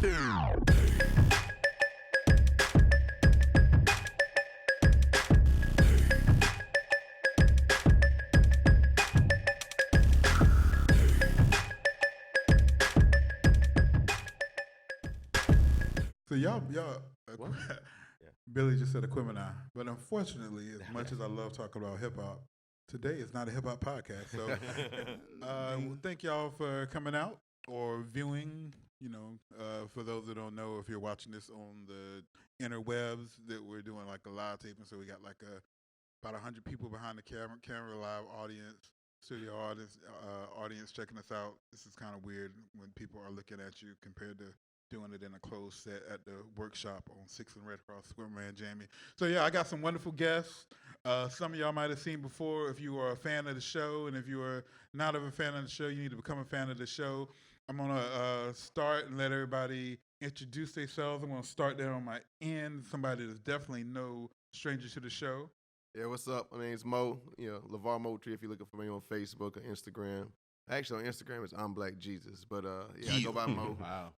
So y'all, Billy just said Equimini, but unfortunately, as much as I love talking about hip hop, today is not a hip hop podcast. So thank y'all for coming out or viewing. For those that don't know, if you're watching this on the interwebs, that we're doing like a live taping. So we got like about 100 people behind the camera live audience, studio audience checking us out. This is kind of weird when people are looking at you compared to doing it in a closed set at the workshop on 6th and Red Cross, Squirman Jamie. So yeah, I got some wonderful guests. Some of y'all might have seen before. If you are a fan of the show, and if you are not a fan of the show, you need to become a fan of the show. I'm gonna start and let everybody introduce themselves. I'm gonna start there on my end. Somebody that's definitely no stranger to the show. Yeah, what's up? My name's Mo. Lavar Moultrie. If you're looking for me on Facebook or Instagram, actually on Instagram it's I'm Black Jesus, but I go by Mo. Wow.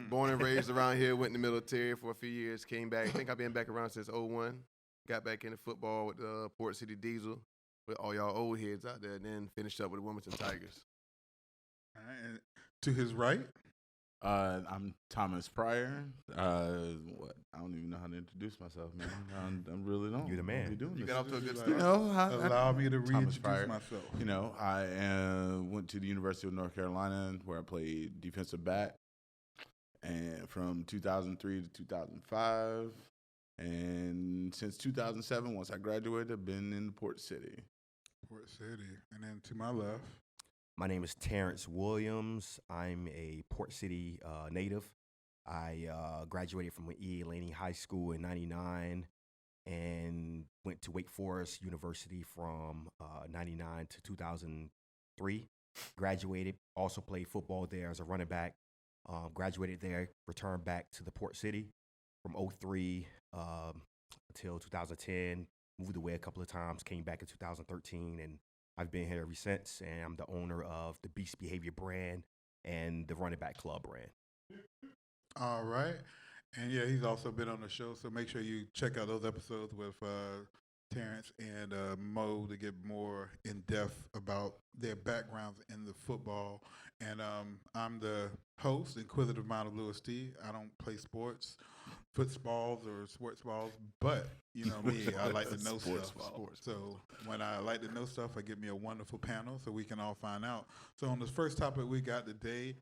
Born and raised around here. Went in the military for a few years. Came back. I think I've been back around since 2001. Got back into football with the Port City Diesel with all y'all old heads out there, and then finished up with the Wilmington Tigers. All right, and to his right. I'm Thomas Pryor. I don't even know how to introduce myself, man. I really don't. You're the man. You got off to a good start. Allow me to reintroduce Pryor. myself. I went to the University of North Carolina where I played defensive back, and from 2003 to 2005, and since 2007, once I graduated, I've been in Port City. Port City, and then to my left. My name is Tarence Williams. I'm a Port City native. I graduated from E. Laney High School in '99 and went to Wake Forest University from '99 to 2003. Graduated, also played football there as a running back. Graduated there, returned back to the Port City from '03 until 2010. Moved away a couple of times, came back in 2013, and I've been here ever since, and I'm the owner of the Beast Behavior brand and the Running Back Club brand. All right. And yeah, he's also been on the show, so make sure you check out those episodes with Tarence and Mo to get more in-depth about their backgrounds in the football. And I'm the host, Inquisitive Mind of Louis Tee. I don't play sports, footballs or sports balls, but you know me, I like to know stuff. So when I like to know stuff, I get me a wonderful panel so we can all find out. So on this first topic we got today,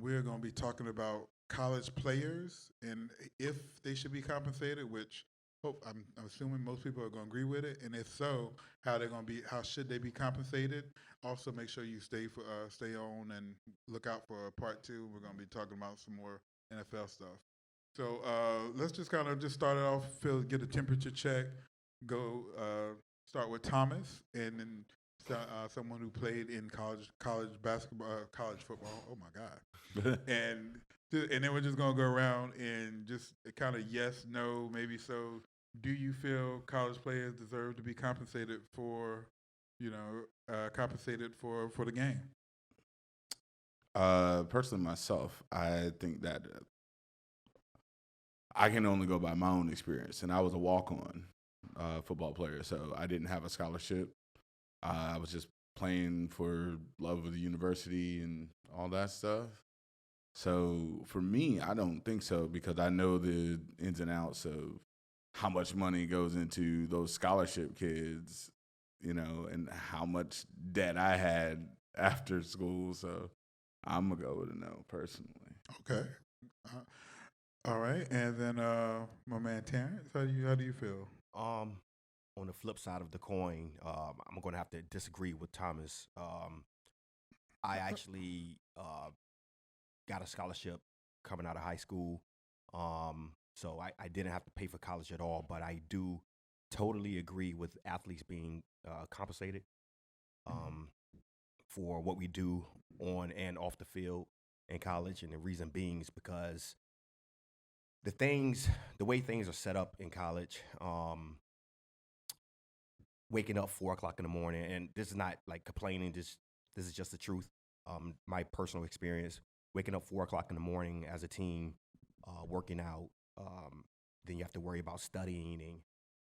we're going to be talking about college players and if they should be compensated, which I'm assuming most people are going to agree with it, and if so, how should they be compensated? Also, make sure you stay on and look out for part 2. We're going to be talking about some more NFL stuff. So let's just kind of start it off, get a temperature check, go start with Thomas, and then someone who played in college basketball, college football. Oh my God! and then we're just gonna go around and just kind of yes, no, maybe so. Do you feel college players deserve to be compensated for, for the game? Personally, myself, I think that I can only go by my own experience, and I was a walk-on football player, so I didn't have a scholarship. I was just playing for love of the university and all that stuff. So for me, I don't think so because I know the ins and outs of how much money goes into those scholarship kids, and how much debt I had after school. So I'm going to go with a no, personally. Okay. All right. And then my man Tarence, how do you feel? On the flip side of the coin, I'm going to have to disagree with Thomas. I actually got a scholarship coming out of high school. So I didn't have to pay for college at all, but I do totally agree with athletes being compensated for what we do on and off the field in college. And the reason being is because the way things are set up in college, waking up 4 o'clock in the morning, and this is not like complaining, this is just the truth. My personal experience, waking up 4 o'clock in the morning as a team, working out. Then you have to worry about studying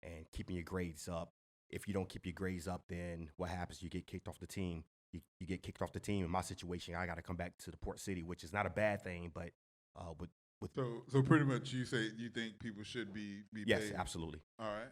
and keeping your grades up. If you don't keep your grades up, then what happens? You get kicked off the team. You get kicked off the team. In my situation, I got to come back to the Port City, which is not a bad thing, but with So pretty much you say you think people should be yes, paid. absolutely. All right,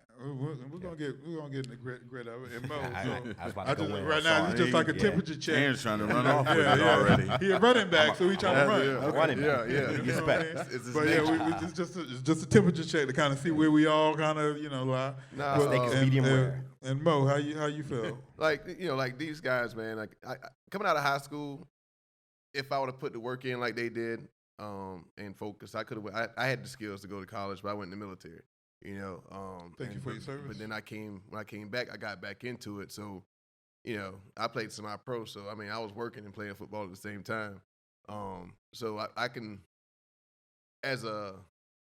we're gonna get in the grit of it. And Mo, I so was about I to just go in. right now it's just like a Yeah. temperature check. Aaron's trying to run off with it Yeah. already. He a running back, so he trying to run. Yeah. Running back. Yeah, yeah. You Get know what I back. mean? It's his But yeah, nature. it's just a temperature check to kind of see where we all kind of lie. Nah, Well, steak is and- medium and- rare. And Mo, how you feel? Like, like these guys, man, like I coming out of high school, if I would have put the work in like they did, and focus, I could have. I had the skills to go to college, but I went in the military. Thank you for your service. But then when I came back, I got back into it. So, I played semi-pro. So I mean, I was working and playing football at the same time. So I can, as a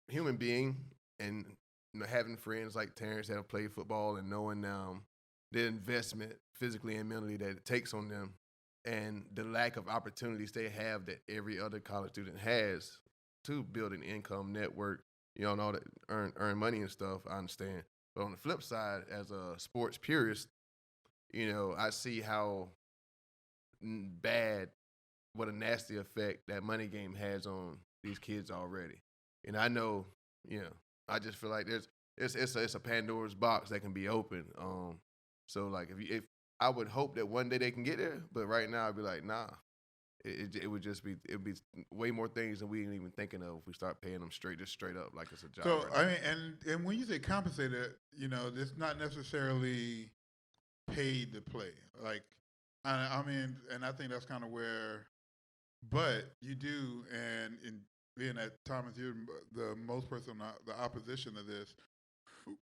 human being, and having friends like Tarence that have played football and knowing the investment physically and mentally that it takes on them, and the lack of opportunities they have that every other college student has to build an income network, and all that, earn money and stuff, I understand. But on the flip side, as a sports purist, I see how bad, what a nasty effect that money game has on these kids already. And I know, I just feel like it's a Pandora's box that can be opened. So like if I would hope that one day they can get there, but right now I'd be like, nah. It would be way more things than we ain't even thinking of if we start paying them straight up like it's a job. So right I mean, and when you say compensated, it's not necessarily paid to play. Like, I mean, and I think that's kind of where, but you do, and in being that Thomas, you're the most person on the opposition to this.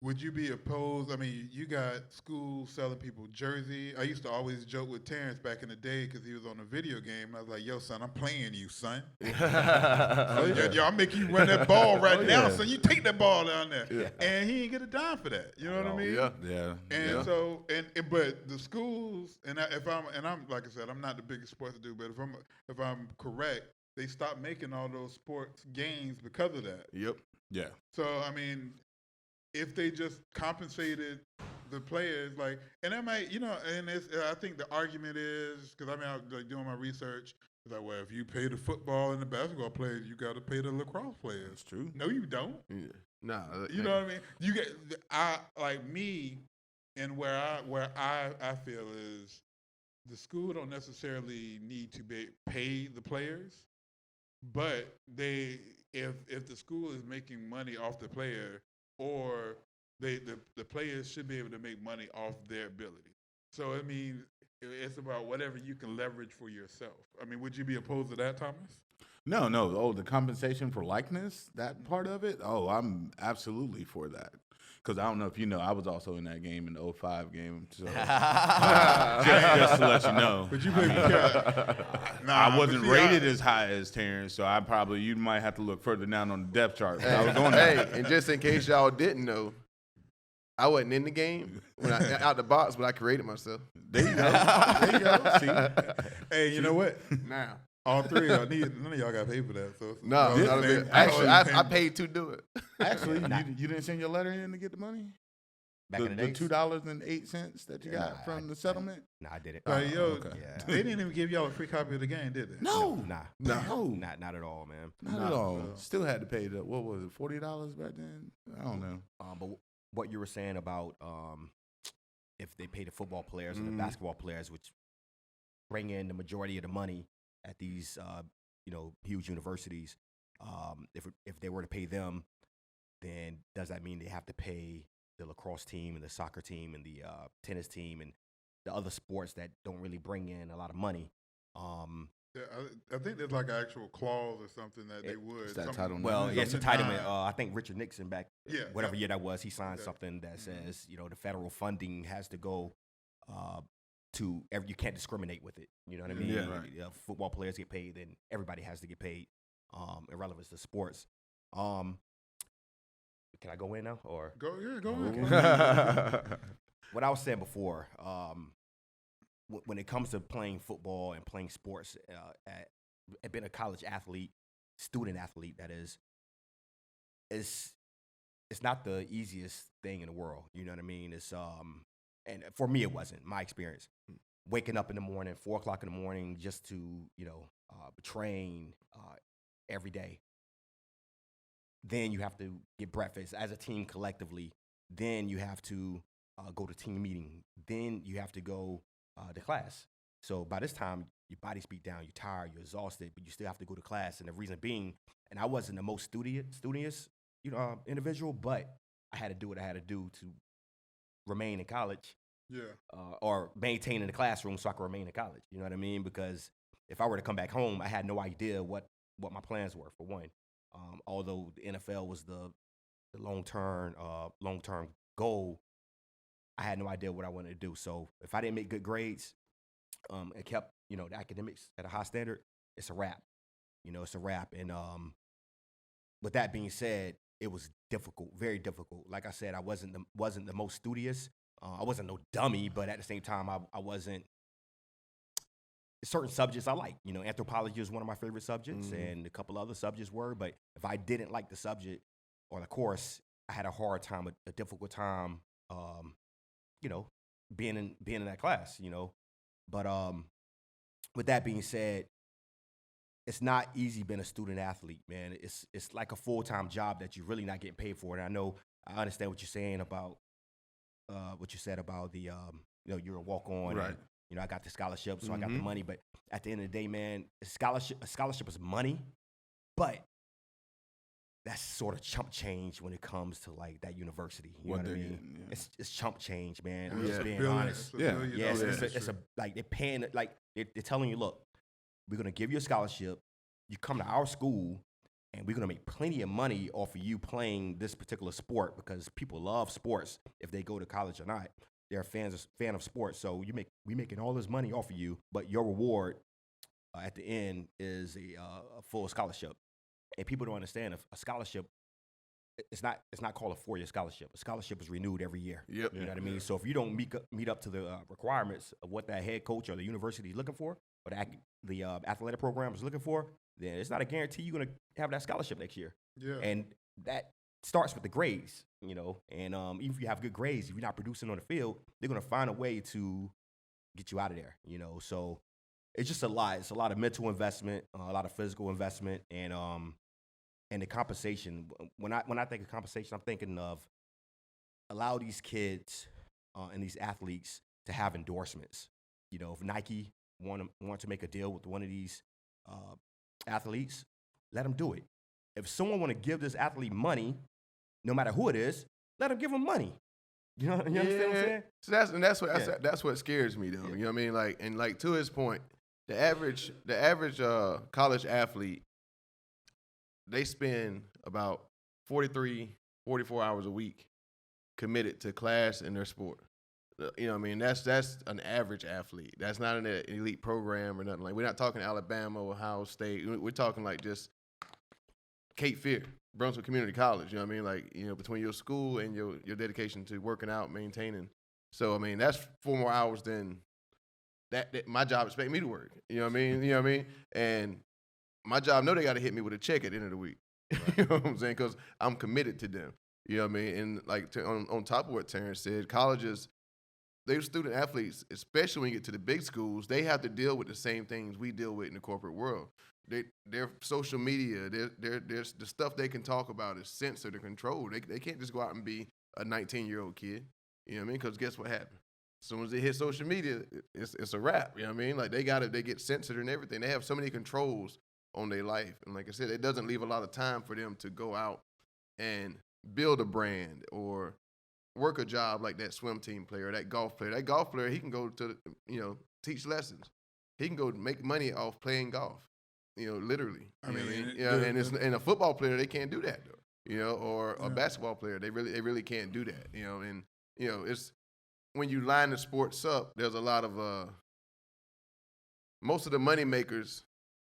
Would you be opposed? I mean, you got schools selling people jersey. I used to always joke with Terrence back in the day because he was on a video game. I was like, yo, son, I'm playing you, son. I'll make you run that ball right now, son. You take that ball down there. Yeah. And he ain't get a dime for that. You know what I mean? Yeah. And so, but the schools, and I'm like I said, I'm not the biggest sports dude, but if I'm correct, they stopped making all those sports games because of that. Yep. Yeah. So I mean, if they just compensated the players, like, and that might, and I think the argument is, because I mean, I was like doing my research, it's like, well, if you pay the football and the basketball players, you got to pay the lacrosse players. That's true. No, you don't. Yeah. Nah. You know what I mean? You get, like me, and where I feel is the school don't necessarily need to pay the players, but if the school is making money off the player, or the players should be able to make money off their ability. So I mean, it's about whatever you can leverage for yourself. I mean, would you be opposed to that, Thomas? No. Oh, the compensation for likeness, that part of it. Oh, I'm absolutely for that. Because I don't know if you know, I was also in that game, in the 05 game. So, just to let you know. But you played I wasn't rated as high as Terrence, so you might have to look further down on the depth chart. I was on that. Hey, and just in case y'all didn't know, I wasn't in the game out the box, but I created myself. There you go. See? Hey, you know what? Now. All three of y'all none of y'all got paid for that. So No, it's not a the bit. same- Actually, it's the I same- paid to do it. Actually, you didn't send your letter in to get the money? Back in the days? $2.08 that you got from the settlement? No, I didn't. Like, yo, okay. Yeah. they didn't even give y'all a free copy of the game, did they? No. Nah. No. Not at all, man. Not at all. Still had to pay what was it, $40 back then? I don't know. But what you were saying about if they pay the football players or the basketball players, which bring in the majority of the money at these huge universities, if they were to pay them, then does that mean they have to pay the lacrosse team and the soccer team and the tennis team and the other sports that don't really bring in a lot of money? Yeah, I think there's like an actual clause or something that they would. It's that Some- title. Well, yeah, it's something entitlement. nine. I think Richard Nixon whatever year that was, he signed Okay. something that says, the federal funding has to go you can't discriminate with it. You know what I mean? Yeah, right. Football players get paid, then everybody has to get paid, irrelevant to sports. Can I go in now, or Go Okay. ahead. what I was saying before? When it comes to playing football and playing sports, being a college athlete, student athlete, that is, it's not the easiest thing in the world. You know what I mean? It's and for me, it wasn't my experience. Waking up in the morning, 4 o'clock in the morning, just to train every day. Then you have to get breakfast as a team collectively. Then you have to go to team meeting. Then you have to go to class. So by this time, your body's beat down, you're tired, you're exhausted, but you still have to go to class. And the reason being, and I wasn't the most studious individual, but I had to do what I had to do to remain in college. Yeah. Or maintain in the classroom so I could remain in college. You know what I mean? Because if I were to come back home, I had no idea what my plans were, for one. Although the NFL was the long-term goal, I had no idea what I wanted to do. So if I didn't make good grades and kept, the academics at a high standard, it's a wrap. It's a wrap. And with that being said, it was difficult, very difficult. Like I said, I wasn't the most studious. I wasn't no dummy, but at the same time, I wasn't. Certain subjects I like. Anthropology is one of my favorite subjects, and a couple other subjects were. But if I didn't like the subject or the course, I had a hard time, a difficult time, being in that class. But with that being said, it's not easy being a student athlete, man. It's like a full-time job that you're really not getting paid for. And I understand what you're saying about what you said about the you're a walk-on, right? And, I got the scholarship, so I got the money. But at the end of the day, man, a scholarship is money, but that's sort of chump change when it comes to like that university. You know what I mean? Getting, yeah. It's chump change, man. I'm Yeah. just being Billion- honest. it's a billion Yes, dollar it's industry. like they're paying, like they're telling you, look, we're gonna give you a scholarship. You come to our school, and we're gonna make plenty of money off of you playing this particular sport because people love sports. If they go to college or not, they're fan of sports. So we making all this money off of you, but your reward at the end is a full scholarship. And people don't understand a scholarship. It's not called a 4-year scholarship. A scholarship is renewed every year. Yep. You know what I mean? So if you don't meet up to the requirements of what that head coach or the university is looking for, or the athletic program is looking for, then it's not a guarantee you're going to have that scholarship next year. Yeah. And that starts with the grades, and even if you have good grades, if you're not producing on the field, they're going to find a way to get you out of there, So it's just a lot. It's a lot of mental investment, a lot of physical investment, and the compensation. When I think of compensation, I'm thinking of allow these kids and these athletes to have endorsements. If Nike want to make a deal with one of these athletes, let them do it. If someone want to give this athlete money, no matter who it is, let them give them money. You understand what I'm saying? So that's what scares me though. Yeah. You know what I mean? Like to his point, the average college athlete, they spend about 43, 44 hours a week committed to class in their sport. You know what I mean? That's an average athlete. That's not an elite program or nothing. Like, we're not talking Alabama or Ohio State. We're talking like just Cape Fear, Brunswick Community College. You know what I mean? Like, between your school and your dedication to working out, maintaining. So, I mean, that's 4 more hours than that my job expect me to work. You know what I mean? And my job know they got to hit me with a check at the end of the week. Right. You know what I'm saying? Because I'm committed to them. You know what I mean? And like on top of what Tarence said, colleges, they're student athletes, especially when you get to the big schools, they have to deal with the same things we deal with in the corporate world. Their social media, the stuff they can talk about is censored and controlled. They can't just go out and be a 19-year-old kid. You know what I mean? Because guess what happened? As soon as they hit social media, it's a wrap. You know what I mean? Like, they get censored and everything. They have so many controls on their life. And like I said, it doesn't leave a lot of time for them to go out and build a brand or work a job like that swim team player, that golf player. That golf player, he can go to, teach lessons. He can go make money off playing golf, literally. And a football player, they can't do that though, or a basketball player, they really can't do that, and it's when you line the sports up, there's a lot of most of the money makers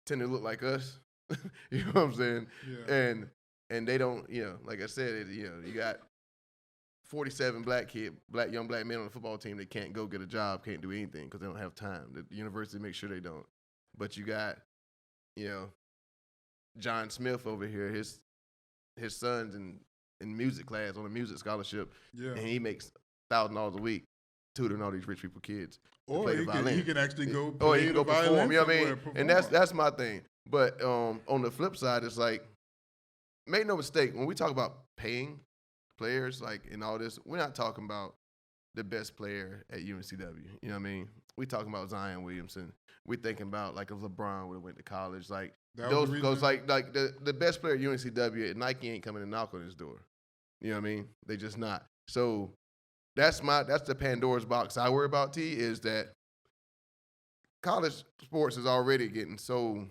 tend to look like us. You know what I'm saying? Yeah. And they don't, like I said, you got 47 young black men on the football team that can't go get a job, can't do anything because they don't have time. The university makes sure they don't. But you got, John Smith over here, his his sons in music class on a music scholarship, Yeah. and he makes $1,000 a week tutoring all these rich people kids. to Or play the violin. he can actually go or play he can the go perform. violin You know what I mean? somewhere, And perform. that's my thing. But on the flip side, it's like, make no mistake, when we talk about paying players, like in all this, we're not talking about the best player at UNCW. You know what I mean? We talking about Zion Williamson. We thinking about like if LeBron would have went to college, like That was those the goes reason- like the best player at UNCW, Nike ain't coming to knock on his door. You know what I mean? They just not. So that's the Pandora's box I worry about, T, is that college sports is already getting so,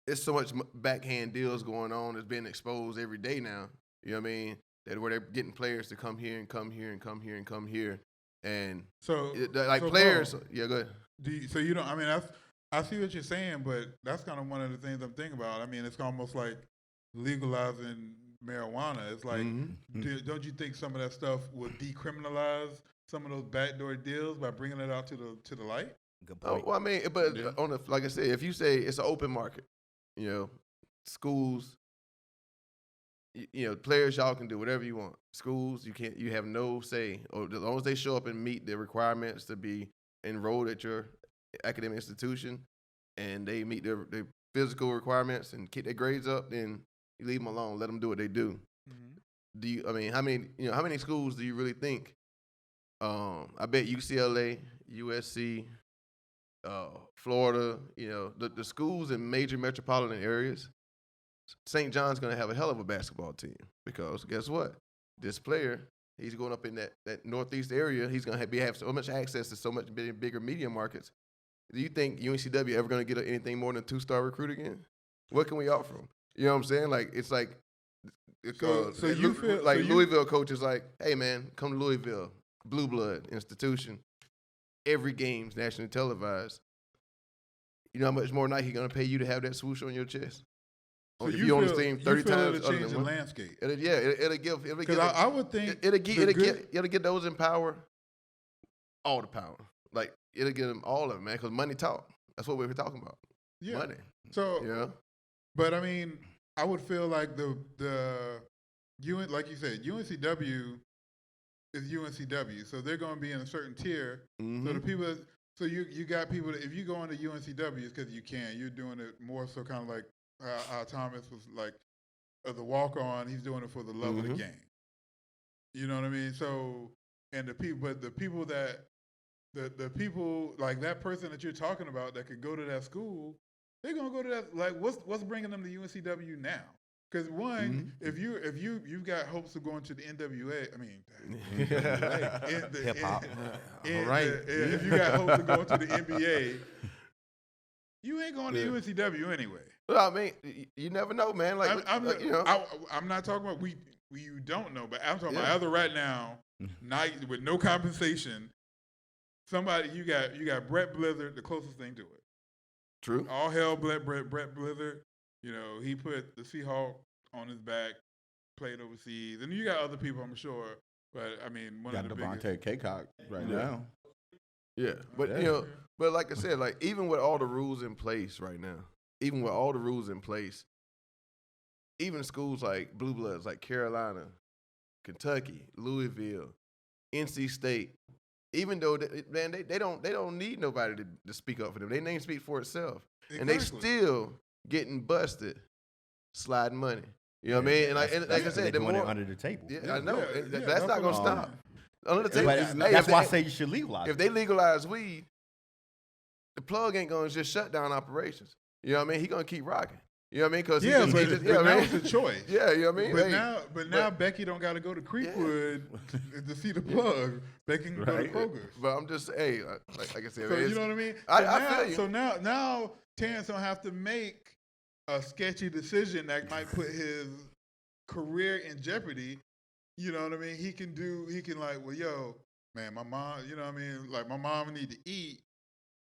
it's so much backhand deals going on. It's being exposed every day now. You know what I mean? That where they're getting players to come here and come here and come here and come here. And So like so players, Paul, yeah, go ahead. so you don't. I mean, I see what you're saying, but that's kind of one of the things I'm thinking about. I mean, it's almost like legalizing marijuana. It's like, don't you think some of that stuff would decriminalize some of those backdoor deals by bringing it out to the light? Good Oh, point. well, I mean, but on the, like I said, if you say it's an open market, you know, schools, you know, players, y'all can do whatever you want. Schools, you have no say. Or as long as they show up and meet the requirements to be enrolled at your academic institution, and they meet their physical requirements and keep their grades up, then you leave them alone. Let them do what they do. Mm-hmm. I mean, how many schools do you really think? I bet UCLA, USC, Florida, you know, the schools in major metropolitan areas, St. John's going to have a hell of a basketball team because guess what? This player, he's going up in that northeast area. He's going to have so much access to so much bigger media markets. Do you think UNCW ever going to get anything more than a 2-star recruit again? What can we offer him? You know what I'm saying? Like, it's like, So you feel like so you, Louisville coach is like, hey man, come to Louisville, blue blood institution. Every game's nationally televised. You know how much more Nike gonna pay you to have that swoosh on your chest? So if you you on the feel- team you 30 feel times, it'll other change than the one. landscape. It'll give. Because I would think It'll the get those in power all the power. Like it'll get them all of it, man. Because money talk. That's what we were talking about. yeah. Money. So Yeah. But I mean, I would feel like like you said, UNCW is UNCW, so they're going to be in a certain tier. Mm-hmm. So the people, so you got people that if you go into UNCW, it's because you can. You're doing it more so kind of like Thomas was like the walk on. He's doing it for the love of the game. You know what I mean? So and the people that the people like that person that you're talking about that could go to that school. They're gonna go to that. Like, what's bringing them to UNCW now? Because one, if you've got hopes of going to the NWA, I mean, Hip hop. All right. If you got hopes of going to the NBA, you ain't going to UNCW anyway. Well, I mean, you never know, man. Like, you know, I'm not talking about you don't know, but I'm talking about other right now, not with no compensation. Somebody you got Brett Blizzard, the closest thing to it. true. All hell, Brett Blizzard. You know, he put the Seahawk on his back, played overseas, and you got other people, I'm sure. But I mean, one Got of the Devontae Kaycock right now. Yeah, but Yeah. you know, but like I said, like even with all the rules in place right now, even schools like Blue Bloods, like Carolina, Kentucky, Louisville, NC State, even though they don't need nobody to speak up for them. Their name speaks for itself, and they still getting busted, sliding money. You know what I mean? And like I said, they're the doing more it under the table. yeah, I know Yeah, that's not gonna what I'm stop. saying. Under the table. But Hey, that's if why I they- say you should legalize if it. they legalize weed, the plug ain't gonna just shut down operations. You know what I mean? He gonna keep rocking. You know what I mean? Because Yeah, he but just, now I mean? it's a choice. Yeah, you know what I mean? But Hey, now Becky don't got to go to Creekwood to see the plug. Becky can go to Kroger's. but I'm just like I said, So man, you know what I mean? I feel you. So now Terrence don't have to make a sketchy decision that might put his career in jeopardy. You know what I mean? He can like, well, yo, man, my mom, you know what I mean? Like my mom need to eat,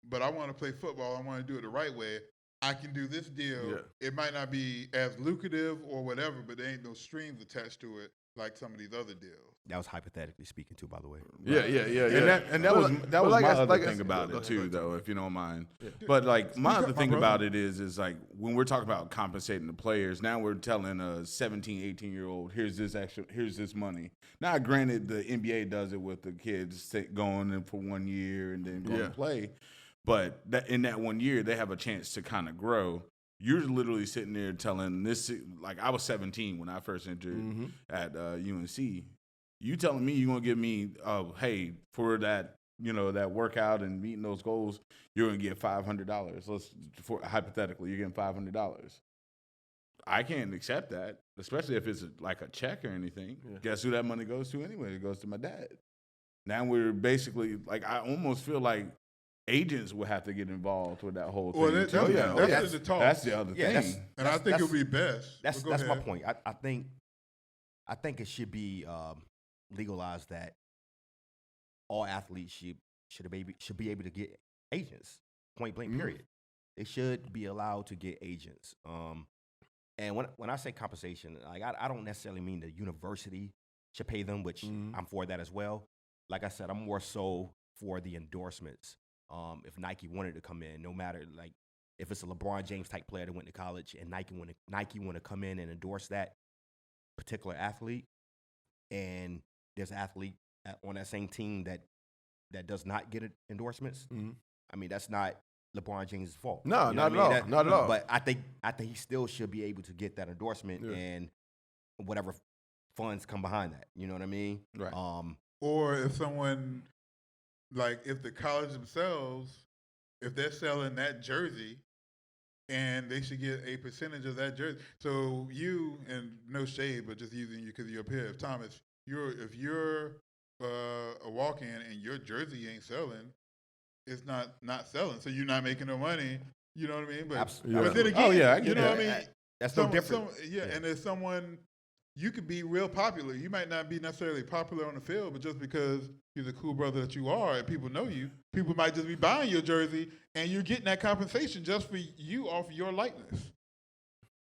but I want to play football. I want to do it the right way. I can do this deal. Yeah. It might not be as lucrative or whatever, but there ain't no strings attached to it like some of these other deals. That was hypothetically speaking too, by the way. Yeah. And that Well, was but my like I- other like I thing said- about go it ahead, too, go ahead. though, if you don't mind. Yeah. But like my Speak other up, my thing brother. about it is like when we're talking about compensating the players, now we're telling a 17, 18-year-old, here's this money. Now, granted, the NBA does it with the kids going in for 1 year and then going to play, but in that 1 year they have a chance to kind of grow. You're literally sitting there telling this, like I was 17 when I first entered at UNC. You telling me you're gonna give me, hey, for that, that workout and meeting those goals, you're gonna get $500. Hypothetically, you're getting $500. I can't accept that, especially if it's like a check or anything. Yeah. Guess who that money goes to anyway? It goes to my dad. Now we're basically like, I almost feel like agents will have to get involved with that whole thing. Well, that's that's in the talk. That's the other Yeah, thing. And I think it would be best. That's But go my ahead. point. I think it should be legalized that all athletes should be able to get agents. Point blank. Period. They should be allowed to get agents. And when I say compensation, like I don't necessarily mean the university should pay them, which I'm for that as well. Like I said, I'm more so for the endorsements. If Nike wanted to come in, no matter like if it's a LeBron James type player that went to college and Nike want to come in and endorse that particular athlete, and there's an athlete on that same team that does not get endorsements. I mean, that's not LeBron James' fault. No, You know not what I at all. Not at all. But I think he still should be able to get that endorsement and whatever funds come behind that. You know what I mean? Right. Or if someone, like if the college themselves, if they're selling that jersey, and they should get a percentage of that jersey. So you, and no shade, but just using you because you're a peer. If Thomas, if you're a walk-in and your jersey ain't selling, it's not selling. So you're not making no money. You know what I mean? But then again, I get you know that. what I mean? That's no different. And there's someone, you could be real popular. You might not be necessarily popular on the field, but just because you're the cool brother that you are and people know you, people might just be buying your jersey and you're getting that compensation just for you off your likeness.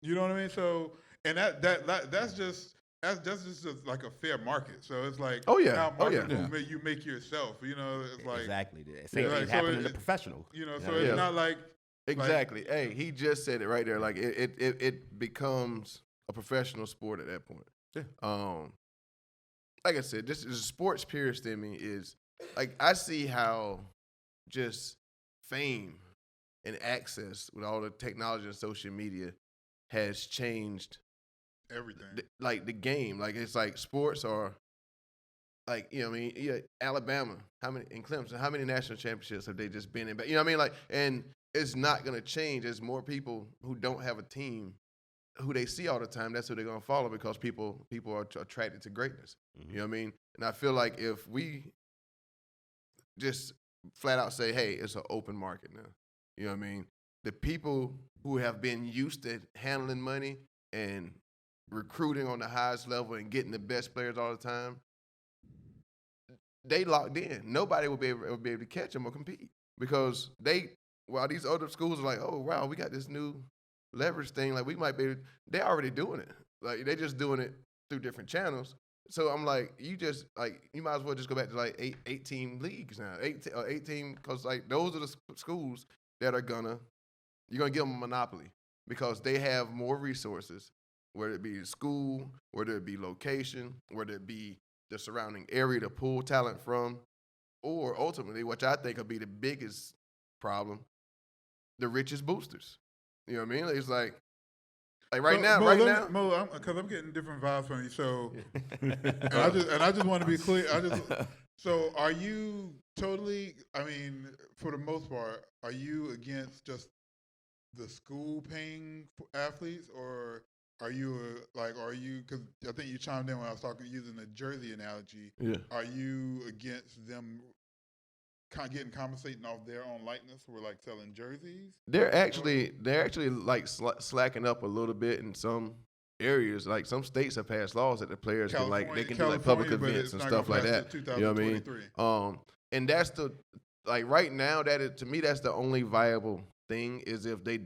You know what I mean? So, and that's just like a fair market. So it's like, how marketable you make yourself. You know, it's like exactly. Same thing happening in the professional. You know, so it's not like exactly. Hey, he just said it right there. Like it becomes a professional sport at that point. Yeah. Like I said, just the sports purist in me is like I see how just fame and access with all the technology and social media has changed everything. Like the game. Like it's like sports are like, you know what I mean? Yeah, Alabama, in Clemson, how many national championships have they just been in? But you know what I mean? Like, and it's not gonna change. There's more people who don't have a team who they see all the time. That's who they're gonna follow because people are attracted to greatness. You know what I mean? And I feel like if we just flat out say, hey, it's an open market now. You know what I mean? The people who have been used to handling money and recruiting on the highest level and getting the best players all the time, they locked in. Nobody will be able to catch them or compete because while these other schools are like, oh, wow, we got this new leverage thing. Like we might be, they're already doing it. Like they're just doing it through different channels. So I'm like, you might as well just go back to like 18 leagues now, 18, because like those are the schools that you're gonna give them a monopoly because they have more resources, whether it be school, whether it be location, whether it be the surrounding area to pull talent from, or ultimately, which I think will be the biggest problem, the richest boosters. You know what I mean? It's like right now, Mo, because I'm getting different vibes from you. So, and I just want to be clear. So, are you totally? I mean, for the most part, are you against just the school paying athletes, or are you because I think you chimed in when I was using the jersey analogy. Yeah. Are you against them getting compensating off their own likeness? We're like selling jerseys. They're actually like slacking up a little bit in some areas. Like some states have passed laws that the players can do like public events and stuff like that. You know what I mean? And that's right now to me that's the only viable thing is if they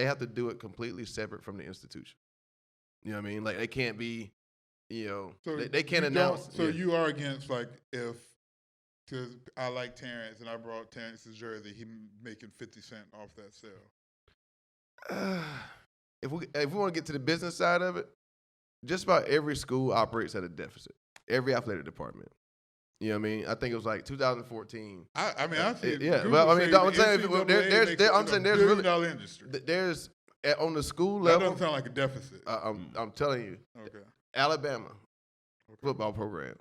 have to do it completely separate from the institution. You know what I mean? Like they can't be, So they can't you announce. don't- So you are against like if, because I like Terrence and I brought Terrence's jersey, he making 50 cents off that sale. If we want to get to the business side of it, just about every school operates at a deficit. Every athletic department. You know what I mean? I think it was like 2014. I mean, I see. Yeah, Google well, I mean, say I'm the saying NCAA there's makes it I'm saying there's really $1 billion industry. there's on the school That level. doesn't sound like a deficit. I'm telling you, Okay. Alabama football program.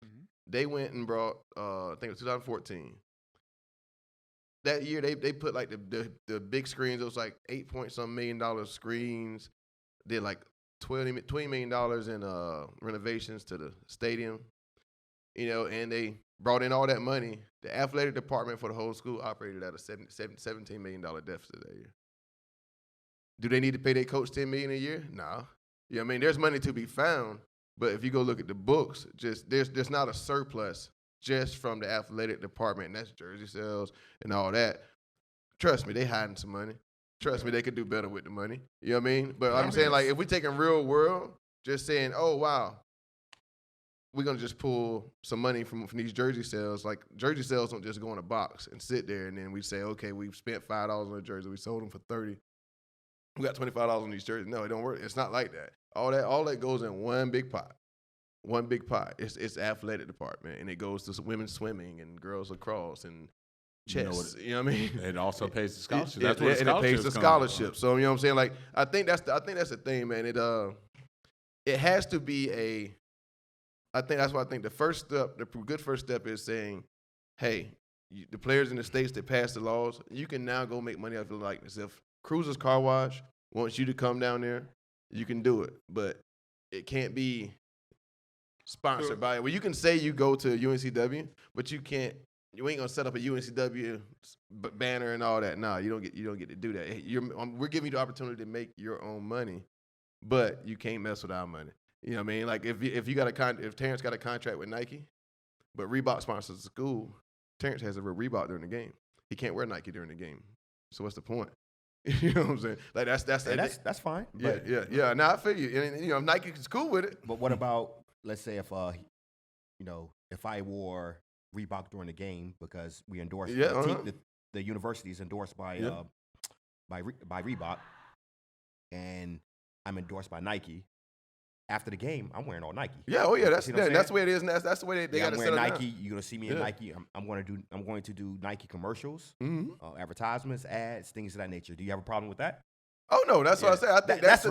Mhm. They went and brought I think it was 2014. That year they put like the big screens. It was like $8-point-some million screens. Did like $20 million in renovations to the stadium. And they brought in all that money. The athletic department for the whole school operated at a $17 million deficit that year. Do they need to pay their coach $10 million a year? No. You know what I mean? There's money to be found, but if you go look at the books, just there's not a surplus just from the athletic department, and that's jersey sales and all that. Trust me, they hiding some money. Trust me, they could do better with the money. You know what I mean? But I'm saying, like, if we take in real world, just saying, oh, wow, we're going to just pull some money from these jersey sales. Like, jersey sales don't just go in a box and sit there, and then we say, okay, we've spent $5 on a jersey. We sold them for $30. We got $25 on these jerseys. No, it don't work. It's not like that. All that goes in one big pot. One big pot. It's athletic department, and it goes to women's swimming and girls lacrosse and chess. You know what I mean? It also pays the scholarship. That's what and it pays the scholarship. So you know what I'm saying? Like I think that's the thing, man. It has to be I think that's why I think the good first step is saying, hey, the players in the states that pass the laws, you can now go make money off the likeness. If Cruiser's Car Wash wants you to come down there, you can do it, but it can't be sponsored by it. Well, you can say you go to UNCW, but you ain't gonna set up a UNCW banner and all that. No, you don't get to do that. We're giving you the opportunity to make your own money, but you can't mess with our money. You know what I mean? Like if Terrence got a contract with Nike, but Reebok sponsors the school, Terrence has a Reebok during the game. He can't wear Nike during the game. So what's the point? You know what I'm saying? Like that's fine. But, yeah. Now I feel you. And if Nike is cool with it. But what about, let's say if I wore Reebok during the game because we endorse the university is endorsed by Reebok, and I'm endorsed by Nike. After the game, I'm wearing all Nike. Yeah, oh yeah, that's the way it is. And that's the way they got to set it Nike. down. You're gonna see me in Nike. I'm going to do Nike commercials, advertisements, ads, things of that nature. Do you have a problem with that? Oh no, that's what I said. I think that's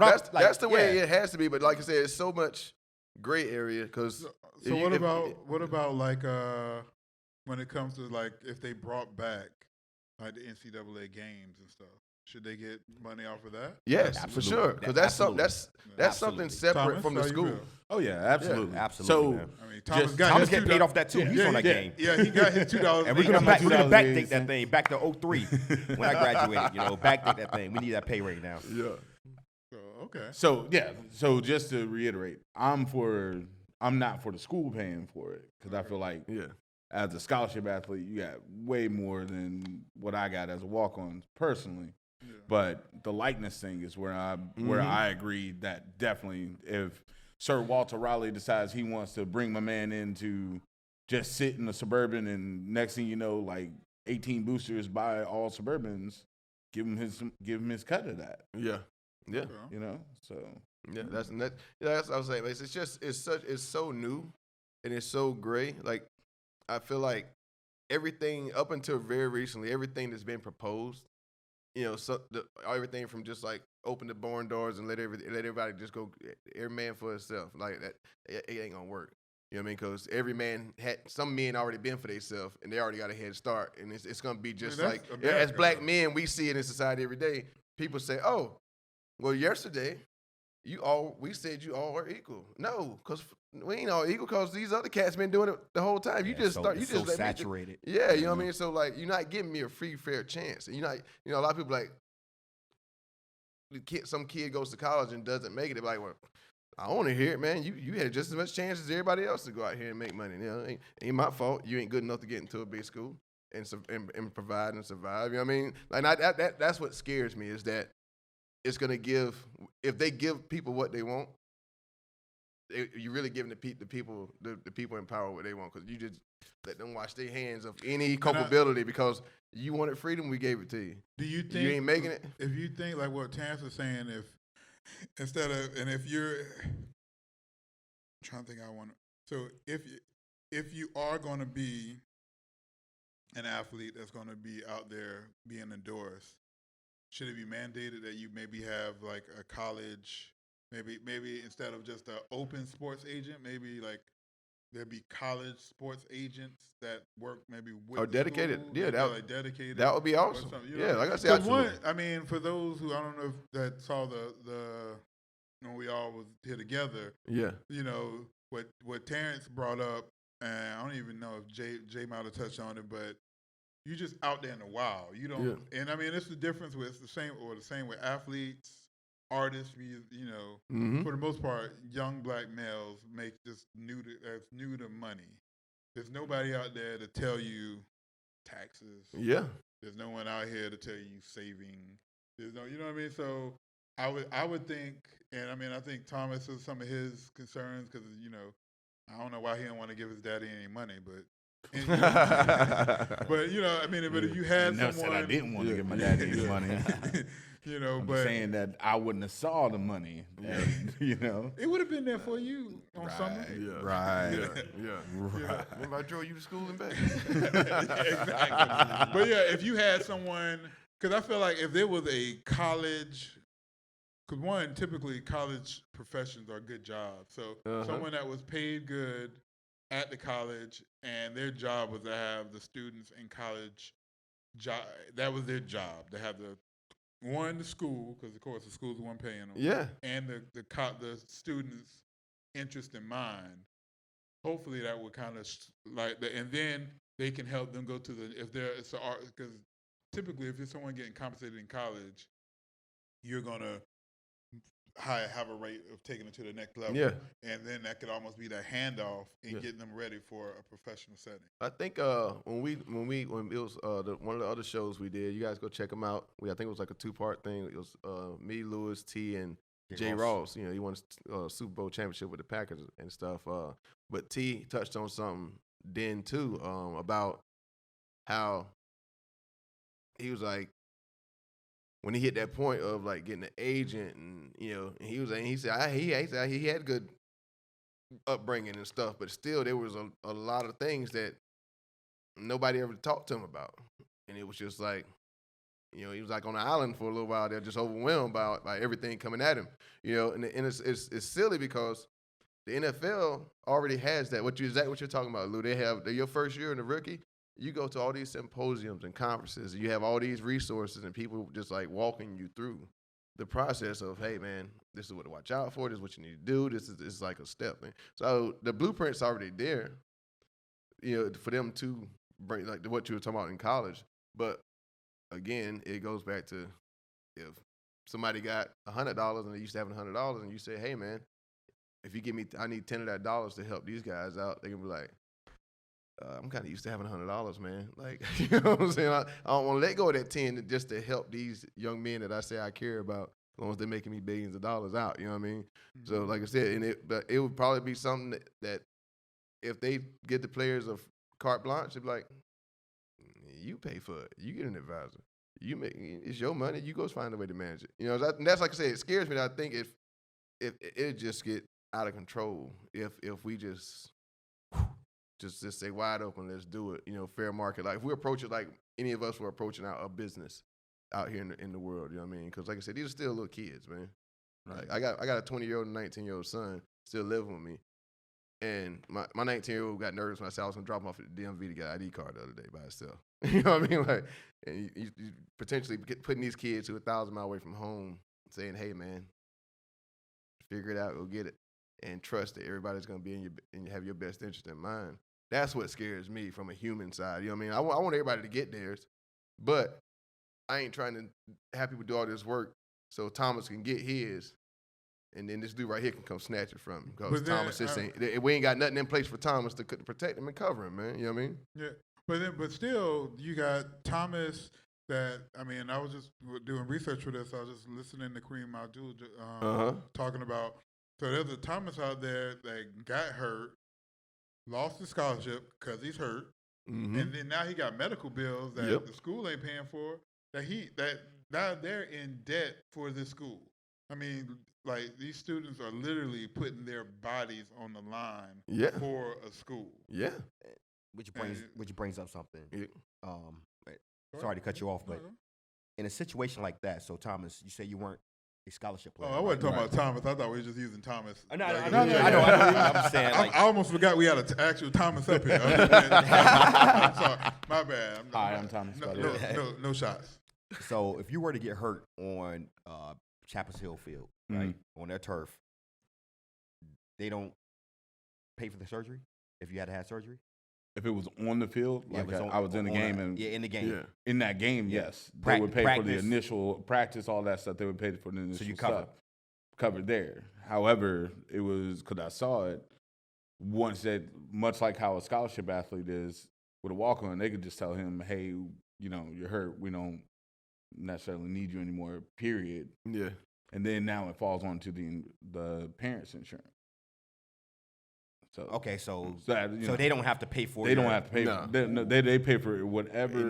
the way it has to be. But like I said, it's so much gray area because. So what about like when it comes to like if they brought back like the NCAA games and stuff? Should they get money off of that? Yes, absolutely. for sure. Because that's something separate Thomas, from the school. feel? Oh yeah, absolutely. Yeah, absolutely. So I mean, Thomas get paid off that too. He's on that game. Yeah, he got his $2. And we're gonna backdate that thing back to 03 when I graduated. Backdate that thing. We need that pay rate now. Yeah. Okay. So yeah. So just to reiterate, I'm not for the school paying for it because I feel like as a scholarship athlete, you got way more than what I got as a walk-on personally. Yeah. But the likeness thing is where I agree that definitely if Sir Walter Raleigh decides he wants to bring my man in to just sit in a Suburban and next thing you know, like 18 boosters buy all Suburbans, give him his cut of that. Yeah. Yeah. So yeah, that's what I was saying. It's so new and it's so gray. Like I feel like everything up until very recently, everything that's been proposed, everything from just like open the barn doors and let everybody just go, every man for himself. Like that, it ain't gonna work. You know what I mean? Because every man some men already been for themselves and they already got a head start, and it's gonna be just like America, as black men we see it in society every day. People say, "Oh, well, yesterday we said you all are equal." No, because we ain't all equal because these other cats been doing it the whole time. You just saturated. Yeah, you know what I mean? So like you're not giving me a free, fair chance. And you're not, a lot of people like some kid goes to college and doesn't make it. They're like, well, I want to hear it, man. You had just as much chance as everybody else to go out here and make money. Ain't my fault. You ain't good enough to get into a big school. and provide and survive. You know what I mean? Like that's what scares me is that it's gonna if they give people what they want, you're really giving the people in power what they want because you just let them wash their hands of any culpability because you wanted freedom, we gave it to you. Do you think you ain't making it? If you think like what Tarence was saying, if you're I'm trying to think, so if you are going to be an athlete that's going to be out there being endorsed, should it be mandated that you maybe have like a college, maybe instead of just an open sports agent, maybe like there'd be college sports agents that work maybe with dedicated. School, Yeah, dedicated. That would be awesome. Yeah, like I said, I mean, for those who I don't know if that saw the when we all was here together. Yeah. You know what Tarence brought up, and I don't even know if Jay might have touched on it, but you just out there in the wild. You don't, and I mean, it's the difference with the same with athletes, artists. You know, for the most part, young black males make that's new to money. There's nobody out there to tell you taxes. Yeah. There's no one out here to tell you saving. There's no, you know what I mean? So I would think, and I mean, I think Thomas has some of his concerns because, you know, I don't know why he don't want to give his daddy any money, but. And, you know, but you know, I mean, but if you had someone, said I didn't want to give my daddy any money. You know, I'm but saying that I wouldn't have saw the money. And, you know, it would have been there for you on summer. Yeah. Right. Yeah. Right. Remember I drove you to school and back? Exactly. But yeah, if you had someone, because I feel like if there was a college, because one, typically college professions are good jobs. So someone that was paid good at the college and their job was to have the students in college, that was their job, to have the school, because of course the school's the one paying them. Yeah. And the students' interest in mind. Hopefully that would kind of and then they can help them go to it's an art, because typically if you're someone getting compensated in college, you're gonna have a rate of taking it to the next level. Yeah. And then that could almost be the handoff in getting them ready for a professional setting. I think when it was one of the other shows we did, you guys go check them out. I think it was like a 2-part thing. It was me, Louis Tee, and Jay Ross. You know, he won a Super Bowl championship with the Packers and stuff. But T touched on something then too about how he was like, when he hit that point of like getting an agent, and you know, he said he had good upbringing and stuff, but still there was a lot of things that nobody ever talked to him about, and it was just like, you know, he was like on an island for a little while. They're just overwhelmed by everything coming at him, you know, and it's silly because the NFL already has that. Exactly what you're talking about, Lou. They have your first year in the rookie. You go to all these symposiums and conferences, and you have all these resources and people just like walking you through the process of, hey man, this is what to watch out for. This is what you need to do. This is like a step, man. So the blueprint's already there, you know, for them to bring like what you were talking about in college. But again, it goes back to if somebody got $100 and they used to have $100, and you say, hey man, if you give me, I need 10 of that dollars to help these guys out, they're gonna be like, I'm kind of used to having $100, man. Like, you know what I'm saying? I don't want to let go of that 10 just to help these young men that I say I care about, as long as they're making me billions of dollars out. You know what I mean? Mm-hmm. So, like I said, but it would probably be something that if they get the players of carte blanche, they'd be like, you pay for it. You get an advisor. It's your money. You go find a way to manage it. You know, and that's like I said, it scares me that I think if it just get out of control, if we just say wide open, let's do it. You know, fair market. Like if we approach it like any of us were approaching a business out here in the world. You know what I mean? Because like I said, these are still little kids, man. Right. Like I got a 20-year-old and 19-year-old son still living with me, and my 19-year-old got nervous when I said I was gonna drop him off at the DMV to get an ID card the other day by himself. You know what I mean? Like, and you potentially putting these kids who are 1,000 miles away from home, saying, "Hey, man, figure it out, go get it, and trust that everybody's gonna be and have your best interest in mind." That's what scares me from a human side. You know what I mean? I want everybody to get theirs, but I ain't trying to have people do all this work so Thomas can get his, and then this dude right here can come snatch it from him because Thomas just ain't. We ain't got nothing in place for Thomas to protect him and cover him, man. You know what I mean? Yeah. But still, you got Thomas. That I mean, I was just doing research for this. I was just listening to Kareem Abdul talking about. So there's a Thomas out there that got hurt, lost his scholarship because he's hurt, and then now he got medical bills that the school ain't paying for. That now they're in debt for this school. I mean, like these students are literally putting their bodies on the line for a school. Yeah. Which brings up something. Sorry to cut you off, but in a situation like that, so Thomas, you say you weren't a scholarship player. Oh, I wasn't talking about Thomas. I thought we were just using Thomas. No, I'm saying. I almost forgot we had an actual Thomas up here. I'm sorry. My bad. Hi, I'm Thomas. No shots. So if you were to get hurt on Chapels Hill Field, right, on their turf, they don't pay for the surgery if you had to have surgery? If it was on the field, I was in the game, in the game, in that game, yes, they would pay for the initial practice, all that stuff. They would pay for the initial stuff covered there. However, it was because I saw it once that much like how a scholarship athlete is with a walk-on, they could just tell him, "Hey, you're hurt. We don't necessarily need you anymore." Period. Yeah. And then now it falls onto the parents' insurance. So so they don't have to pay for it. They don't have to pay. No. They pay for whatever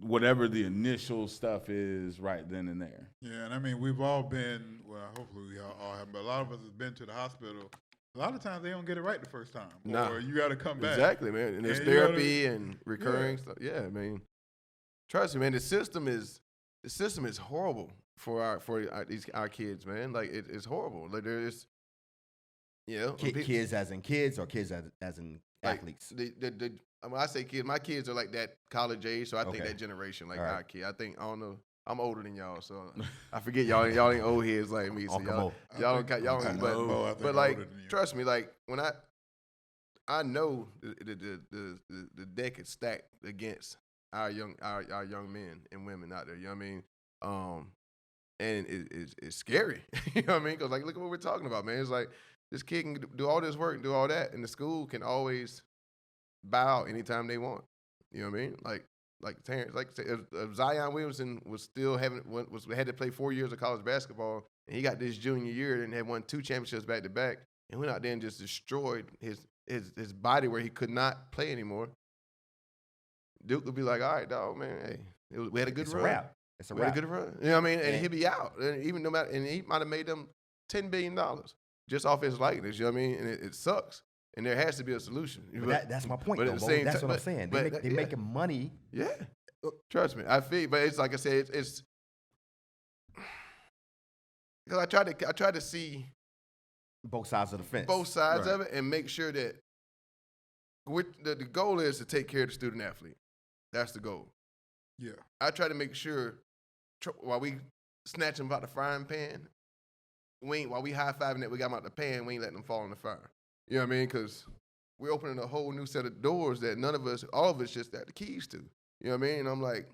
whatever the initial stuff is right then and there. Yeah, and I mean we've all been. Well, hopefully we all have, but a lot of us have been to the hospital. A lot of times they don't get it right the first time, or you got to come back. Exactly, man. And there's therapy and recurring stuff. Yeah, I mean, trust me, man. The system is horrible for our kids, man. Like it's horrible. Like there's. Yeah, kids as in kids or kids as in athletes. When I say kids, my kids are like that college age, so I think that generation, like our kid. I don't know. I'm older than y'all, so I forget y'all ain't old heads like me. So y'all don't. But like, trust me, like when I know the deck is stacked against our young men and women out there. You know what I mean? And it's scary. You know what I mean? Because like, look at what we're talking about, man. It's like. This kid can do all this work and do all that, and the school can always bow out anytime they want. You know what I mean? Like Terence, like if Zion Williamson was still had to play 4 years of college basketball, and he got this junior year and had won 2 championships back to back, and went out there and just destroyed his body where he could not play anymore. Duke would be like, all right, dog, man, hey, we had a good run. It's a wrap. We had a good run. You know what I mean? And he'd be out, and even no matter, and he might have made them $10 billion. Just off his likeness, you know what I mean? And it sucks. And there has to be a solution. But that's my point, though, that's what I'm saying. They're making money. Yeah. Trust me. I feel, but it's like I said, it's because I tried to see both sides of the fence. Both sides of it and make sure that the goal is to take care of the student athlete. That's the goal. Yeah. I try to make sure while we snatch them about the frying pan, while we high-fiving that we got them out the pan, we ain't letting them fall in the fire. You know what I mean? Because we're opening a whole new set of doors that all of us just got the keys to. You know what I mean? And I'm like,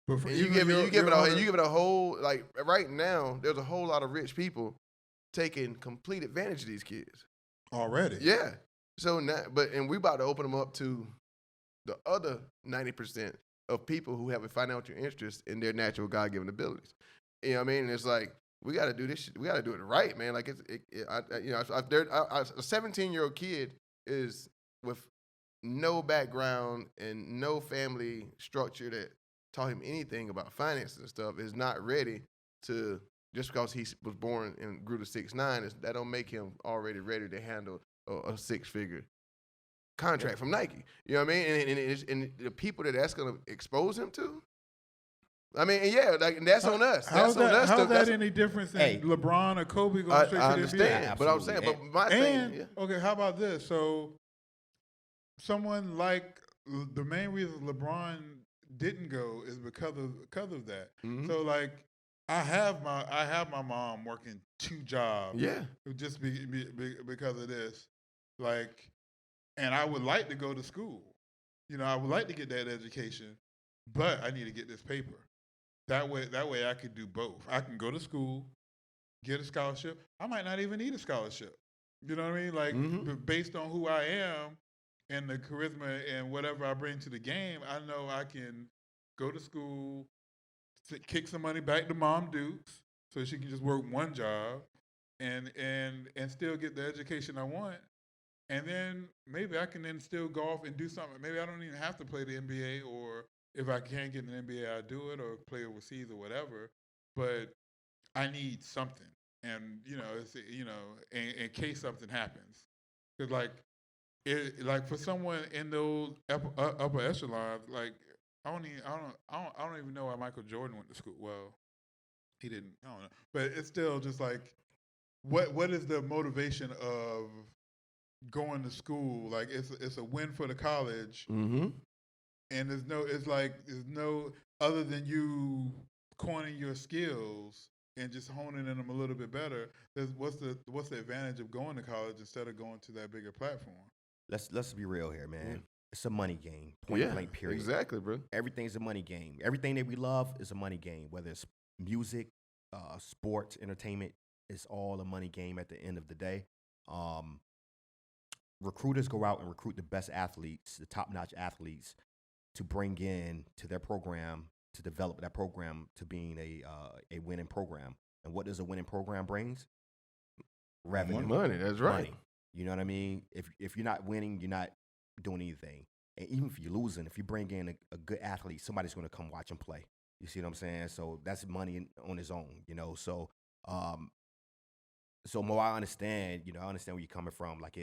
you give it a whole, like right now, there's a whole lot of rich people taking complete advantage of these kids. Already? Yeah. So now, and we about to open them up to the other 90% of people who have a financial interest in their natural God-given abilities. You know what I mean? And it's like, we got to do this shit. We got to do it right, man. Like a 17-year-old kid is with no background and no family structure that taught him anything about finances and stuff is not ready to, just because he was born and grew to 6'9", that don't make him already ready to handle a 6-figure contract from Nike. You know what I mean? And the people that's going to expose him to, I mean, and that's on us. How's that any different than LeBron or Kobe going straight to the NBA? I understand, but I'm saying, but my thing. Okay, how about this? So, someone like the main reason LeBron didn't go is because of that. Mm-hmm. So, like, I have my mom working 2 jobs. Yeah, just because of this, like, and I would like to go to school. You know, I would like to get that education, but I need to get this paper. That way I could do both. I can go to school, get a scholarship. I might not even need a scholarship. You know what I mean? Like, based on who I am, and the charisma and whatever I bring to the game, I know I can go to school, kick some money back to Mom Dukes, so she can just work one job, and still get the education I want. And then maybe I can then still go off and do something. Maybe I don't even have to play the NBA, or if I can't get an NBA, I do it or play overseas or whatever. But I need something, and it's in case something happens, because like for someone in those upper echelons, like I don't even know why Michael Jordan went to school. Well, he didn't. I don't know, but it's still just like, what is the motivation of going to school? Like it's a win for the college, Mm-hmm. and there's no other than you coining your skills and just honing in them a little bit better. What's the advantage of going to college instead of going to that bigger platform? Let's be real here, man. Yeah. It's a money game. Point blank. Period. Exactly, bro. Everything's a money game. Everything that we love is a money game. Whether it's music, sports, entertainment, it's all a money game at the end of the day. Recruiters go out and recruit the best athletes, the top-notch athletes, to bring in to their program, to develop that program to being a winning program. And what does a winning program brings? Revenue. Money, that's right. Money. You know what I mean? If you're not winning, you're not doing anything. And even if you're losing, if you bring in a good athlete, somebody's going to come watch him play. You see what I'm saying? So that's money on its own, So, so Mo, I understand where you're coming from. Like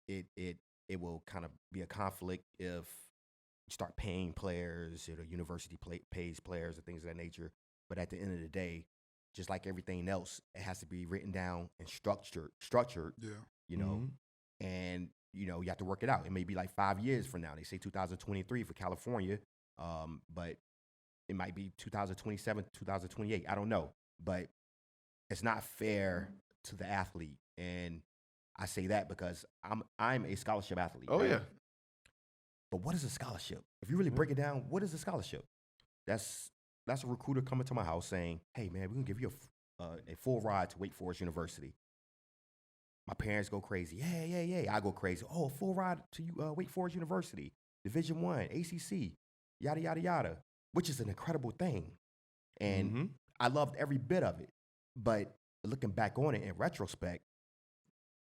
it will kind of be a conflict if you start paying players, university pays players and things of that nature. But at the end of the day, just like everything else, it has to be written down and structured. Yeah. And you have to work it out. It may be like 5 years from now. They say 2023 for California, but it might be 2027, 2028. I don't know, but it's not fair to the athlete. And I say that because I'm a scholarship athlete. Oh, right? yeah. But what is a scholarship? If you really break it down, what is a scholarship? That's a recruiter coming to my house saying, "Hey, man, we're gonna give you a full ride to Wake Forest University." My parents go crazy. Yeah. I go crazy. Oh, a full ride to Wake Forest University, Division I, ACC, yada yada yada, which is an incredible thing, and I loved every bit of it. But looking back on it in retrospect,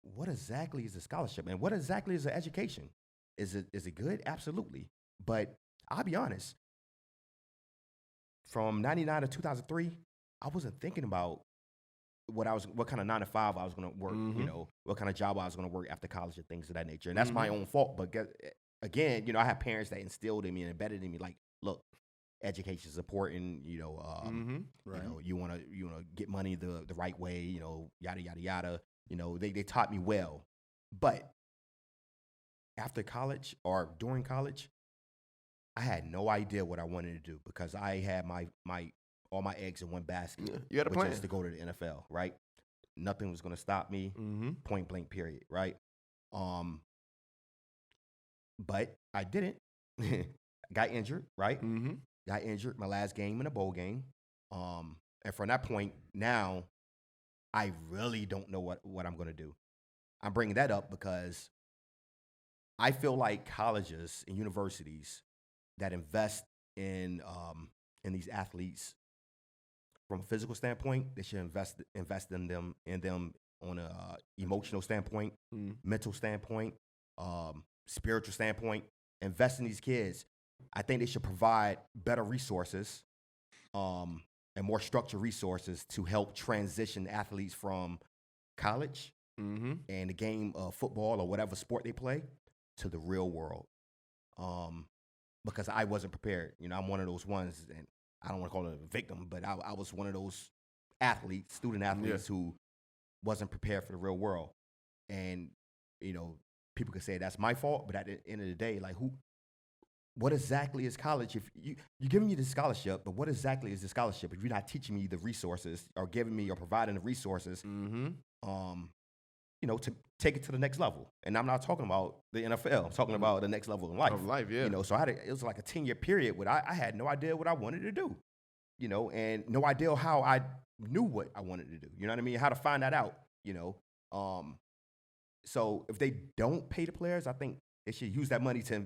what exactly is a scholarship, and what exactly is an education? Is it good? Absolutely. But I'll be honest. From 99 to 2003, I wasn't thinking about what kind of 9 to 5 I was going to work, what kind of job I was going to work after college and things of that nature. And that's my own fault. But again, I have parents that instilled in me and embedded in me, like, look, education is important. Right. You want to get money the right way. Yada yada yada. They taught me well. But after college or during college, I had no idea what I wanted to do because I had all my eggs in one basket. Yeah, you had a plan. Which is to go to the NFL, right? Nothing was going to stop me. Point blank, period, right? But I didn't. Got injured, right? Got injured my last game in a bowl game. And from that point, now I really don't know what I'm going to do. I'm bringing that up because I feel like colleges and universities that invest in these athletes from a physical standpoint, they should invest in them on a emotional standpoint, mental standpoint, spiritual standpoint. Invest in these kids. I think they should provide better resources and more structured resources to help transition athletes from college and the game of football or whatever sport they play to the real world. Because I wasn't prepared. I'm one of those ones, and I don't want to call it a victim, but I was one of those student athletes who wasn't prepared for the real world. And, people could say that's my fault, but at the end of the day, like, what exactly is college? If you're giving me the scholarship, but what exactly is the scholarship if you're not teaching me the resources or giving me or providing the resources, to take it to the next level? And I'm not talking about the NFL. I'm talking about the next level in life. Of life, yeah. So it was like a 10-year period where I had no idea what I wanted to do, and no idea how I knew what I wanted to do. You know what I mean? How to find that out, So if they don't pay the players, I think They should use that money to,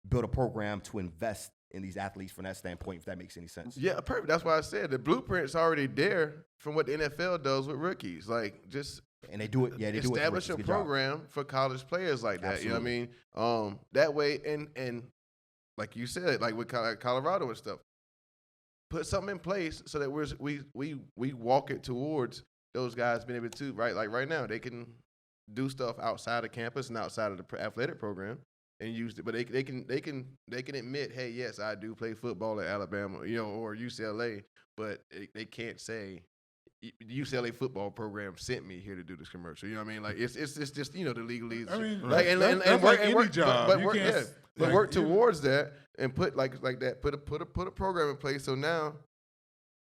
build a program to invest in these athletes from that standpoint, if that makes any sense. Yeah, perfect. That's why I said the blueprint's already there from what the NFL does with rookies. Like, just And they do it. Yeah, they do it. establish a program for college players like that. Absolutely. You know what I mean? That way, and like you said, like with Colorado and stuff, put something in place so that we walk it towards those guys being able to, right? Like right now, they can do stuff outside of campus and outside of the athletic program and use it, but they can admit, hey, yes, I do play football at Alabama, or UCLA, but they can't say the UCLA football program sent me here to do this commercial. You know what I mean? Like it's just the legalese. I mean, like that's like any job. but You work, can't like, work towards that and put like that. Put a program in place. So now